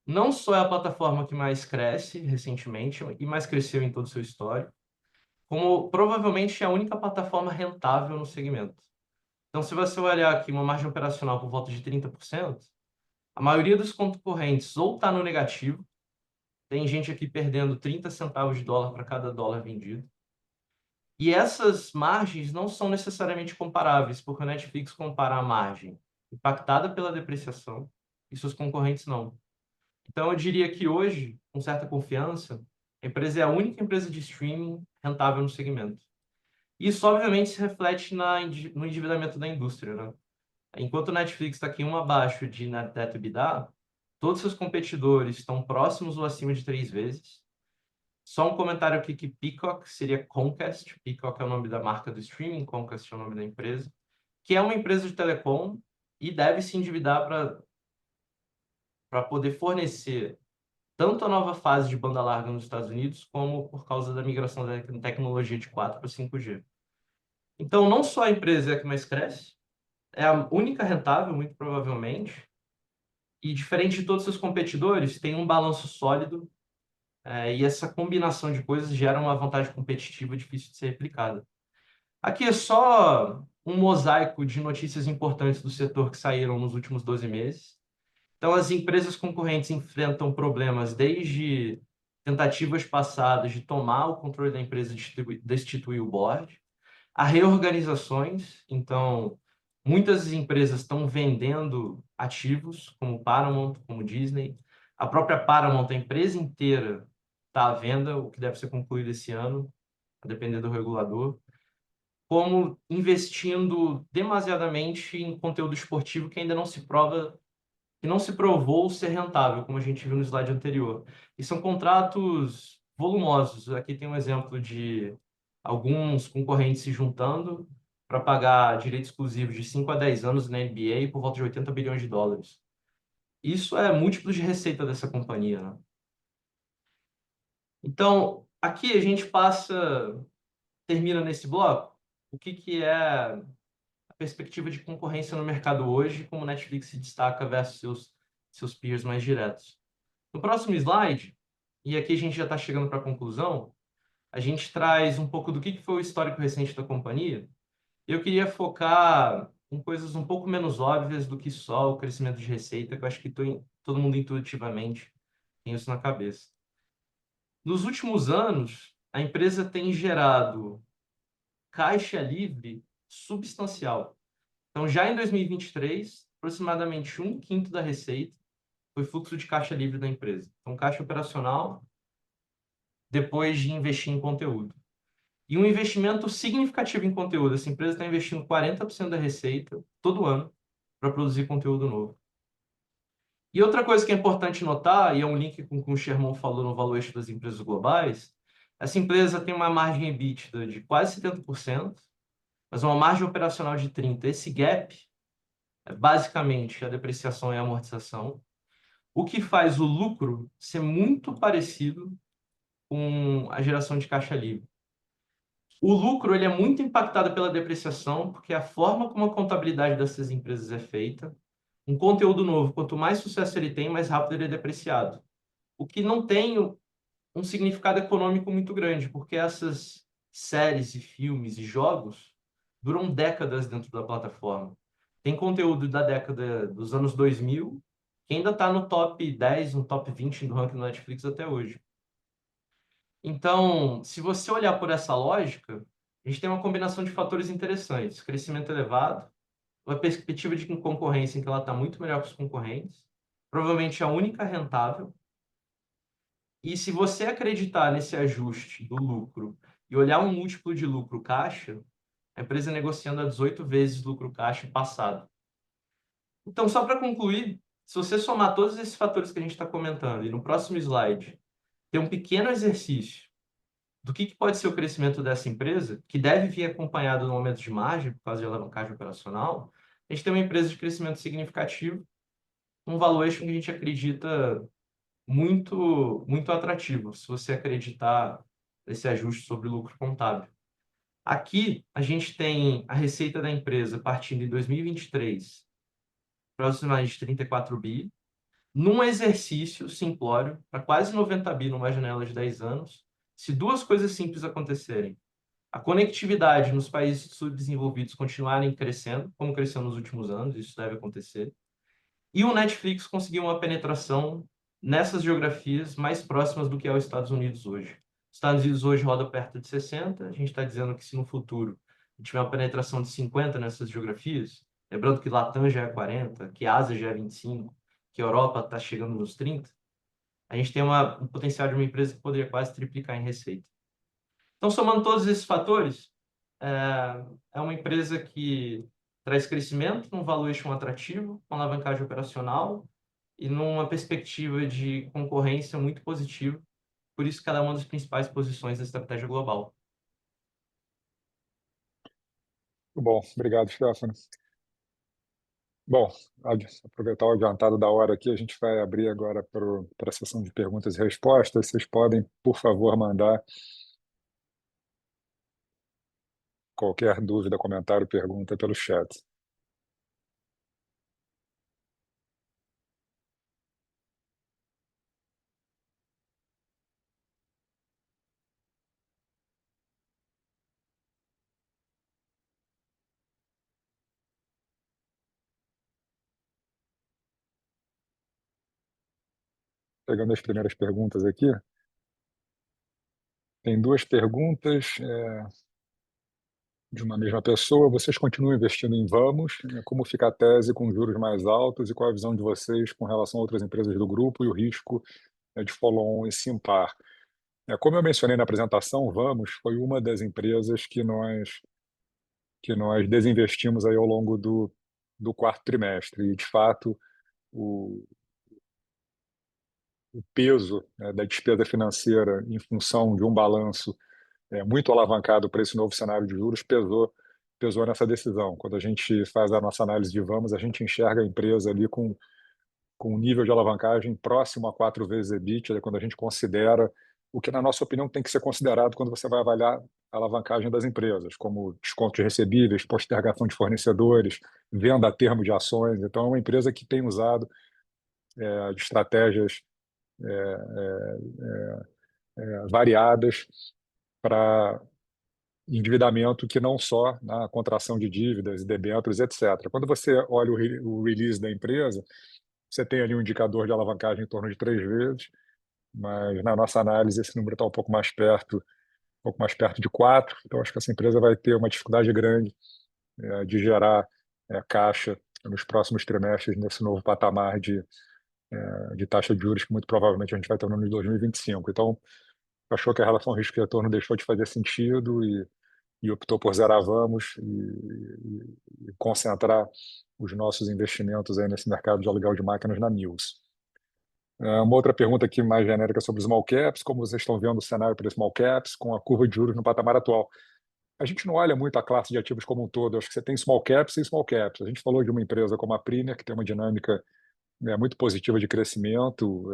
não só é a plataforma que mais cresce recentemente e mais cresceu em todo o seu histórico, como provavelmente é a única plataforma rentável no segmento. Então, se você olhar aqui uma margem operacional por volta de 30%, a maioria dos concorrentes ou está no negativo, tem gente aqui perdendo 30 centavos de dólar para cada dólar vendido, e essas margens não são necessariamente comparáveis, porque a Netflix compara a margem impactada pela depreciação e seus concorrentes não. Então, eu diria que hoje, com certa confiança, a empresa é a única empresa de streaming rentável no segmento. Isso, obviamente, se reflete no endividamento da indústria, né? Enquanto o Netflix está aqui um abaixo de net debt to EBITDA, todos seus competidores estão próximos ou acima de 3 vezes. Só um comentário aqui que Peacock seria Comcast. Peacock é o nome da marca do streaming, Comcast é o nome da empresa, que é uma empresa de telecom e deve se endividar para poder fornecer tanto a nova fase de banda larga nos Estados Unidos, como por causa da migração da tecnologia de 4 para 5G. Então, não só a empresa é a que mais cresce, é a única rentável, muito provavelmente, e diferente de todos os seus competidores, tem um balanço sólido, e essa combinação de coisas gera uma vantagem competitiva difícil de ser replicada. Aqui é só um mosaico de notícias importantes do setor que saíram nos últimos 12 meses. Então, as empresas concorrentes enfrentam problemas desde tentativas passadas de tomar o controle da empresa e destituir o board, a reorganizações. Então, muitas empresas estão vendendo ativos, como Paramount, como Disney. A própria Paramount, a empresa inteira, está à venda, o que deve ser concluído esse ano, a depender do regulador. Como investindo demasiadamente em conteúdo esportivo que ainda não se prova, que não se provou ser rentável, como a gente viu no slide anterior. E são contratos volumosos. Aqui tem um exemplo de alguns concorrentes se juntando para pagar direitos exclusivos de 5 a 10 anos na NBA por volta de 80 bilhões de dólares. Isso é múltiplos de receita dessa companhia, né? Então, aqui a gente termina nesse bloco, o que é a perspectiva de concorrência no mercado hoje, como o Netflix se destaca versus seus peers mais diretos. No próximo slide, e aqui a gente já está chegando para a conclusão, a gente traz um pouco do que foi o histórico recente da companhia. Eu queria focar em coisas um pouco menos óbvias do que só o crescimento de receita, que eu acho que todo mundo intuitivamente tem isso na cabeça. Nos últimos anos, a empresa tem gerado caixa livre substancial. Então, já em 2023, aproximadamente um quinto da receita foi fluxo de caixa livre da empresa. Então, caixa operacional depois de investir em conteúdo. E um investimento significativo em conteúdo. Essa empresa está investindo 40% da receita todo ano para produzir conteúdo novo. E outra coisa que é importante notar, e é um link com o que o Sherman falou no valuation das empresas globais, essa empresa tem uma margem EBITDA de quase 70%, mas uma margem operacional de 30%. Esse gap é basicamente a depreciação e a amortização, o que faz o lucro ser muito parecido com a geração de caixa livre. O lucro ele é muito impactado pela depreciação, porque a forma como a contabilidade dessas empresas é feita, um conteúdo novo, quanto mais sucesso ele tem, mais rápido ele é depreciado. O que não tem um significado econômico muito grande, porque essas séries e filmes e jogos duram décadas dentro da plataforma. Tem conteúdo da década dos anos 2000 que ainda está no top 10, no top 20 do ranking do Netflix até hoje. Então, se você olhar por essa lógica, a gente tem uma combinação de fatores interessantes. Crescimento elevado, uma perspectiva de concorrência em que ela está muito melhor que os concorrentes, provavelmente a única rentável. E se você acreditar nesse ajuste do lucro e olhar um múltiplo de lucro caixa, a empresa negociando a 18 vezes lucro caixa passado. Então, só para concluir, se você somar todos esses fatores que a gente está comentando e no próximo slide, ter um pequeno exercício do que pode ser o crescimento dessa empresa, que deve vir acompanhado no aumento de margem, por causa de alavancagem operacional, a gente tem uma empresa de crescimento significativo, um valuation que a gente acredita muito atrativo, se você acreditar nesse ajuste sobre lucro contábil. Aqui, a gente tem a receita da empresa partindo em 2023, aproximadamente de 34 bi, num exercício simplório, para quase 90 bi numa janela de 10 anos, se duas coisas simples acontecerem. A conectividade nos países subdesenvolvidos continuarem crescendo, como cresceu nos últimos anos, isso deve acontecer. E o Netflix conseguir uma penetração nessas geografias mais próximas do que é os Estados Unidos hoje. Os Estados Unidos hoje roda perto de 60, a gente está dizendo que se no futuro a gente tiver uma penetração de 50 nessas geografias, lembrando que Latam já é 40, que Ásia já é 25, que a Europa está chegando nos 30, a gente tem um potencial de uma empresa que poderia quase triplicar em receita. Então, somando todos esses fatores, é uma empresa que traz crescimento num valuation atrativo, com alavancagem operacional e numa perspectiva de concorrência muito positiva. Por isso, cada uma das principais posições da estratégia global. Muito bom, obrigado, Stefano. Bom, aproveitar o adiantado da hora aqui, a gente vai abrir agora para a sessão de perguntas e respostas. Vocês podem, por favor, mandar qualquer dúvida, comentário, pergunta pelo chat. Pegando as primeiras perguntas aqui, tem duas perguntas de uma mesma pessoa. Vocês continuam investindo em Vamos? Como fica a tese com juros mais altos e qual a visão de vocês com relação a outras empresas do grupo e o risco de follow-on e Simpar? Como eu mencionei na apresentação, Vamos foi uma das empresas que nós desinvestimos aí ao longo do quarto trimestre. E, de fato, o peso da despesa financeira em função de um balanço muito alavancado para esse novo cenário de juros pesou nessa decisão. Quando a gente faz a nossa análise de Vamos, a gente enxerga a empresa ali com um nível de alavancagem próximo a 4 vezes EBITDA, quando a gente considera o que, na nossa opinião, tem que ser considerado quando você vai avaliar a alavancagem das empresas, como desconto de recebíveis, postergação de fornecedores, venda a termo de ações. Então, é uma empresa que tem usado estratégias variadas para endividamento que não só na contração de dívidas, debêntures, etc. Quando você olha o release da empresa, você tem ali um indicador de alavancagem em torno de 3 vezes, mas na nossa análise esse número está um pouco mais perto de 4. Então acho que essa empresa vai ter uma dificuldade grande de gerar caixa nos próximos trimestres nesse novo patamar de taxa de juros que muito provavelmente a gente vai ter no ano de 2025. Então, achou que a relação risco-retorno deixou de fazer sentido e optou por zerar vamos e concentrar os nossos investimentos aí nesse mercado de aluguel de máquinas na Mills. Uma outra pergunta aqui mais genérica sobre small caps, como vocês estão vendo o cenário para small caps com a curva de juros no patamar atual? A gente não olha muito a classe de ativos como um todo, acho que você tem small caps e small caps. A gente falou de uma empresa como a Premier, que tem uma dinâmica muito positiva de crescimento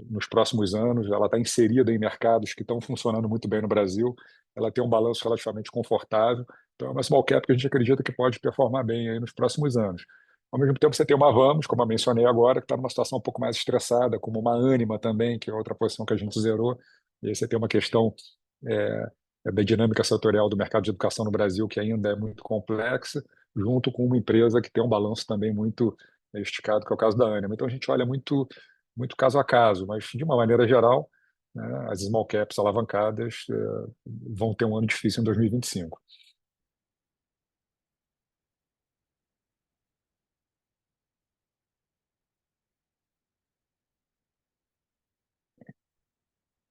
nos próximos anos. Ela está inserida em mercados que estão funcionando muito bem no Brasil. Ela tem um balanço relativamente confortável. Então, é uma small cap que a gente acredita que pode performar bem aí nos próximos anos. Ao mesmo tempo, você tem uma Vamos, como eu mencionei agora, que está numa situação um pouco mais estressada, como uma Anima também, que é outra posição que a gente zerou. E aí você tem uma questão da dinâmica setorial do mercado de educação no Brasil, que ainda é muito complexa, junto com uma empresa que tem um balanço também muito esticado, que é o caso da Anima. Então a gente olha muito, muito caso a caso, mas de uma maneira geral, né, as small caps alavancadas vão ter um ano difícil em 2025.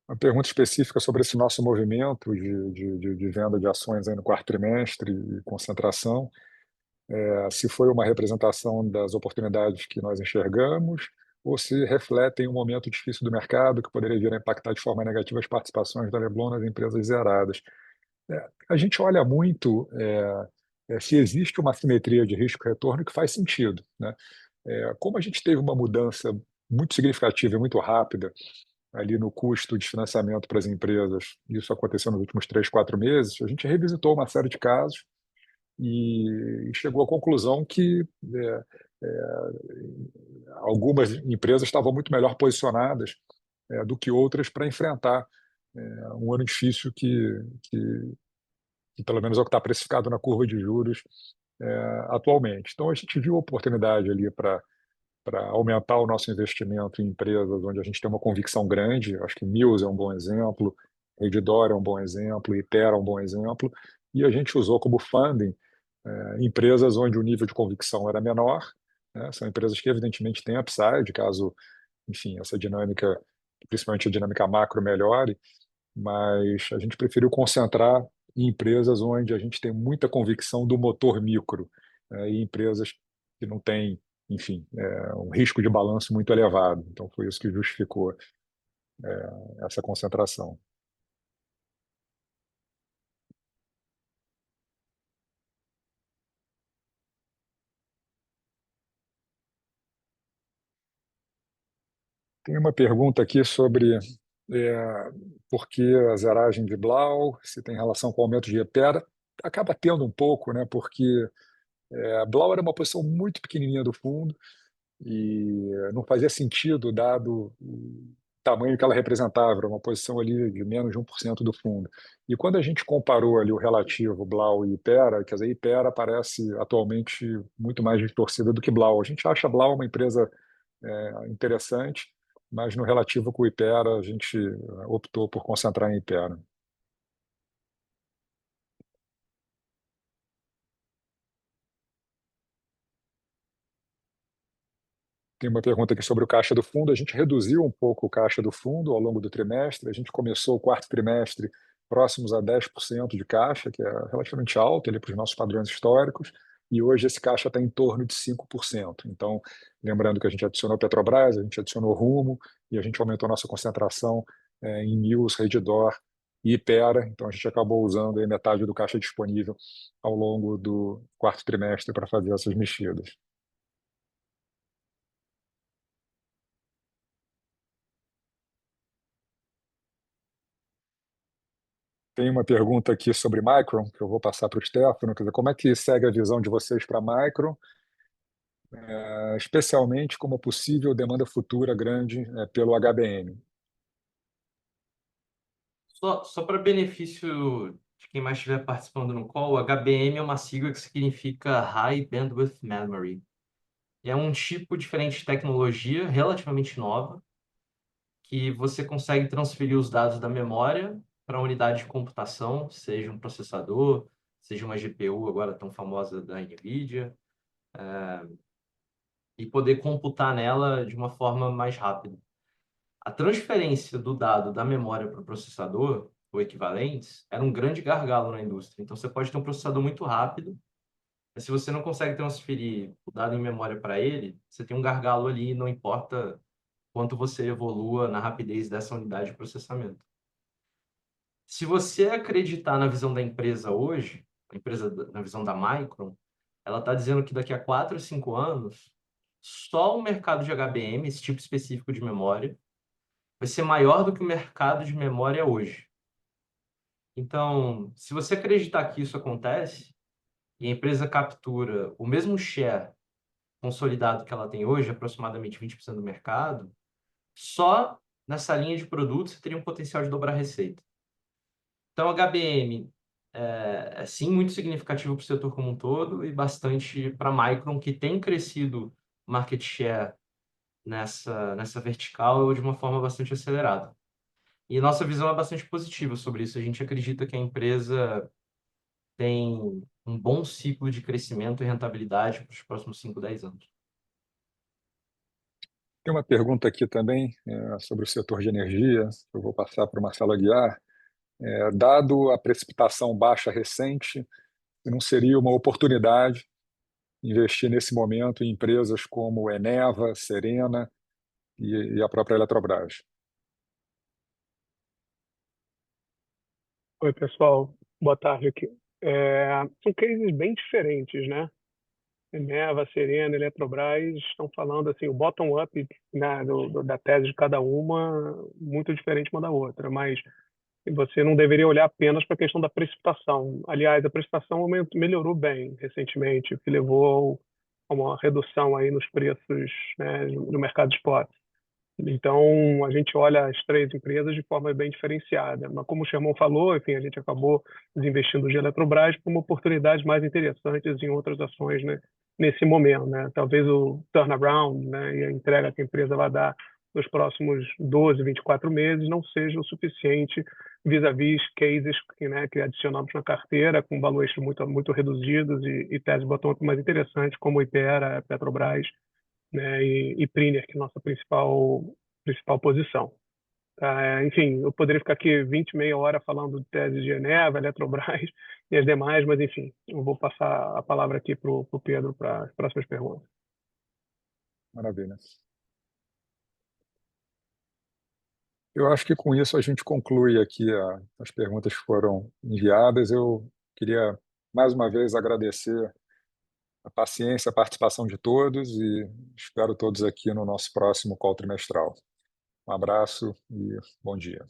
Uma pergunta específica sobre esse nosso movimento de venda de ações aí no quarto trimestre e concentração. Se foi uma representação das oportunidades que nós enxergamos ou se refletem um momento difícil do mercado que poderia vir a impactar de forma negativa as participações da Leblon nas empresas zeradas. A gente olha muito se existe uma simetria de risco-retorno que faz sentido, né? Como a gente teve uma mudança muito significativa e muito rápida ali no custo de financiamento para as empresas, isso aconteceu nos últimos 3, 4 meses, a gente revisitou uma série de casos e chegou à conclusão que algumas empresas estavam muito melhor posicionadas do que outras para enfrentar um ano difícil que pelo menos é o que está precificado na curva de juros atualmente. Então a gente viu a oportunidade ali para aumentar o nosso investimento em empresas onde a gente tem uma convicção grande. Acho que Mills é um bom exemplo, Redditor é um bom exemplo, Ipera é um bom exemplo, e a gente usou como funding empresas onde o nível de convicção era menor, né? São empresas que evidentemente têm upside, caso, enfim, essa dinâmica, principalmente a dinâmica macro melhore, mas a gente preferiu concentrar em empresas onde a gente tem muita convicção do motor micro, e empresas que não têm, enfim, um risco de balanço muito elevado. Então foi isso que justificou essa concentração. Tem uma pergunta aqui sobre por que a zeragem de Blau, se tem relação com o aumento de Ipera. Acaba tendo um pouco, né? Porque a Blau era uma posição muito pequenininha do fundo e não fazia sentido dado o tamanho que ela representava, era uma posição ali de menos de 1% do fundo. E quando a gente comparou ali o relativo Blau e Ipera, quer dizer, Ipera parece atualmente muito mais distorcida do que Blau. A gente acha a Blau uma empresa interessante, mas no relativo com o Ipera, a gente optou por concentrar em Ipera. Tem uma pergunta aqui sobre o caixa do fundo. A gente reduziu um pouco o caixa do fundo ao longo do trimestre. A gente começou o quarto trimestre próximos a 10% de caixa, que é relativamente alto para os nossos padrões históricos, e hoje esse caixa está em torno de 5%. Então, lembrando que a gente adicionou Petrobras, a gente adicionou Rumo, e a gente aumentou a nossa concentração em Mills, Redditor e Ipera. Então, a gente acabou usando aí metade do caixa disponível ao longo do quarto trimestre para fazer essas mexidas. Tem uma pergunta aqui sobre Micron, que eu vou passar para o Stefano. Quer dizer, como é que segue a visão de vocês para Micron, especialmente como possível demanda futura grande pelo HBM? Só para benefício de quem mais estiver participando no call, HBM é uma sigla que significa High Bandwidth Memory. E é um tipo diferente de tecnologia, relativamente nova, que você consegue transferir os dados da memória para a unidade de computação, seja um processador, seja uma GPU, agora tão famosa da NVIDIA, e poder computar nela de uma forma mais rápida. A transferência do dado da memória para o processador, ou equivalentes, era um grande gargalo na indústria. Então, você pode ter um processador muito rápido, mas se você não consegue transferir o dado em memória para ele, você tem um gargalo ali, não importa quanto você evolua na rapidez dessa unidade de processamento. Se você acreditar na visão da empresa hoje, na visão da Micron, ela está dizendo que daqui a 4 ou 5 anos, só o mercado de HBM, esse tipo específico de memória, vai ser maior do que o mercado de memória hoje. Então, se você acreditar que isso acontece, e a empresa captura o mesmo share consolidado que ela tem hoje, aproximadamente 20% do mercado, só nessa linha de produtos você teria um potencial de dobrar a receita. Então, a HBM é sim muito significativo para o setor como um todo e bastante para a Micron, que tem crescido market share nessa vertical de uma forma bastante acelerada. E nossa visão é bastante positiva sobre isso. A gente acredita que a empresa tem um bom ciclo de crescimento e rentabilidade para os próximos 5, 10 anos. Tem uma pergunta aqui também sobre o setor de energia, eu vou passar para o Marcelo Aguiar. Dado a precipitação baixa recente, não seria uma oportunidade investir nesse momento em empresas como Eneva, Serena e a própria Eletrobras? Oi, pessoal. Boa tarde aqui. São cases bem diferentes, né? Eneva, Serena, Eletrobras estão falando assim, o bottom-up, né, da tese de cada uma, muito diferente uma da outra, mas você não deveria olhar apenas para a questão da precipitação. Aliás, a precipitação melhorou bem recentemente, o que levou a uma redução aí nos preços, né, no mercado de spot. Então, a gente olha as três empresas de forma bem diferenciada. Mas, como o Sherman falou, enfim, a gente acabou desinvestindo de Eletrobras por uma oportunidade mais interessantes em outras ações, né, nesse momento, né? Talvez o turnaround, né, e a entrega que a empresa vai dar nos próximos 12, 24 meses não seja o suficiente vis-à-vis cases que adicionamos na carteira com valores muito reduzidos e teses bottom-up mais interessantes, como Ipera, Petrobras, né, e Priner, que é a nossa principal posição. Enfim, eu poderia ficar aqui 20, meia hora falando de tese de Geneva, Eletrobras e as demais, mas enfim, eu vou passar a palavra aqui para o Pedro para as próximas perguntas. Maravilha. Eu acho que com isso a gente conclui aqui as perguntas que foram enviadas. Eu queria mais uma vez agradecer a paciência, a participação de todos e espero todos aqui no nosso próximo call trimestral. Um abraço e bom dia.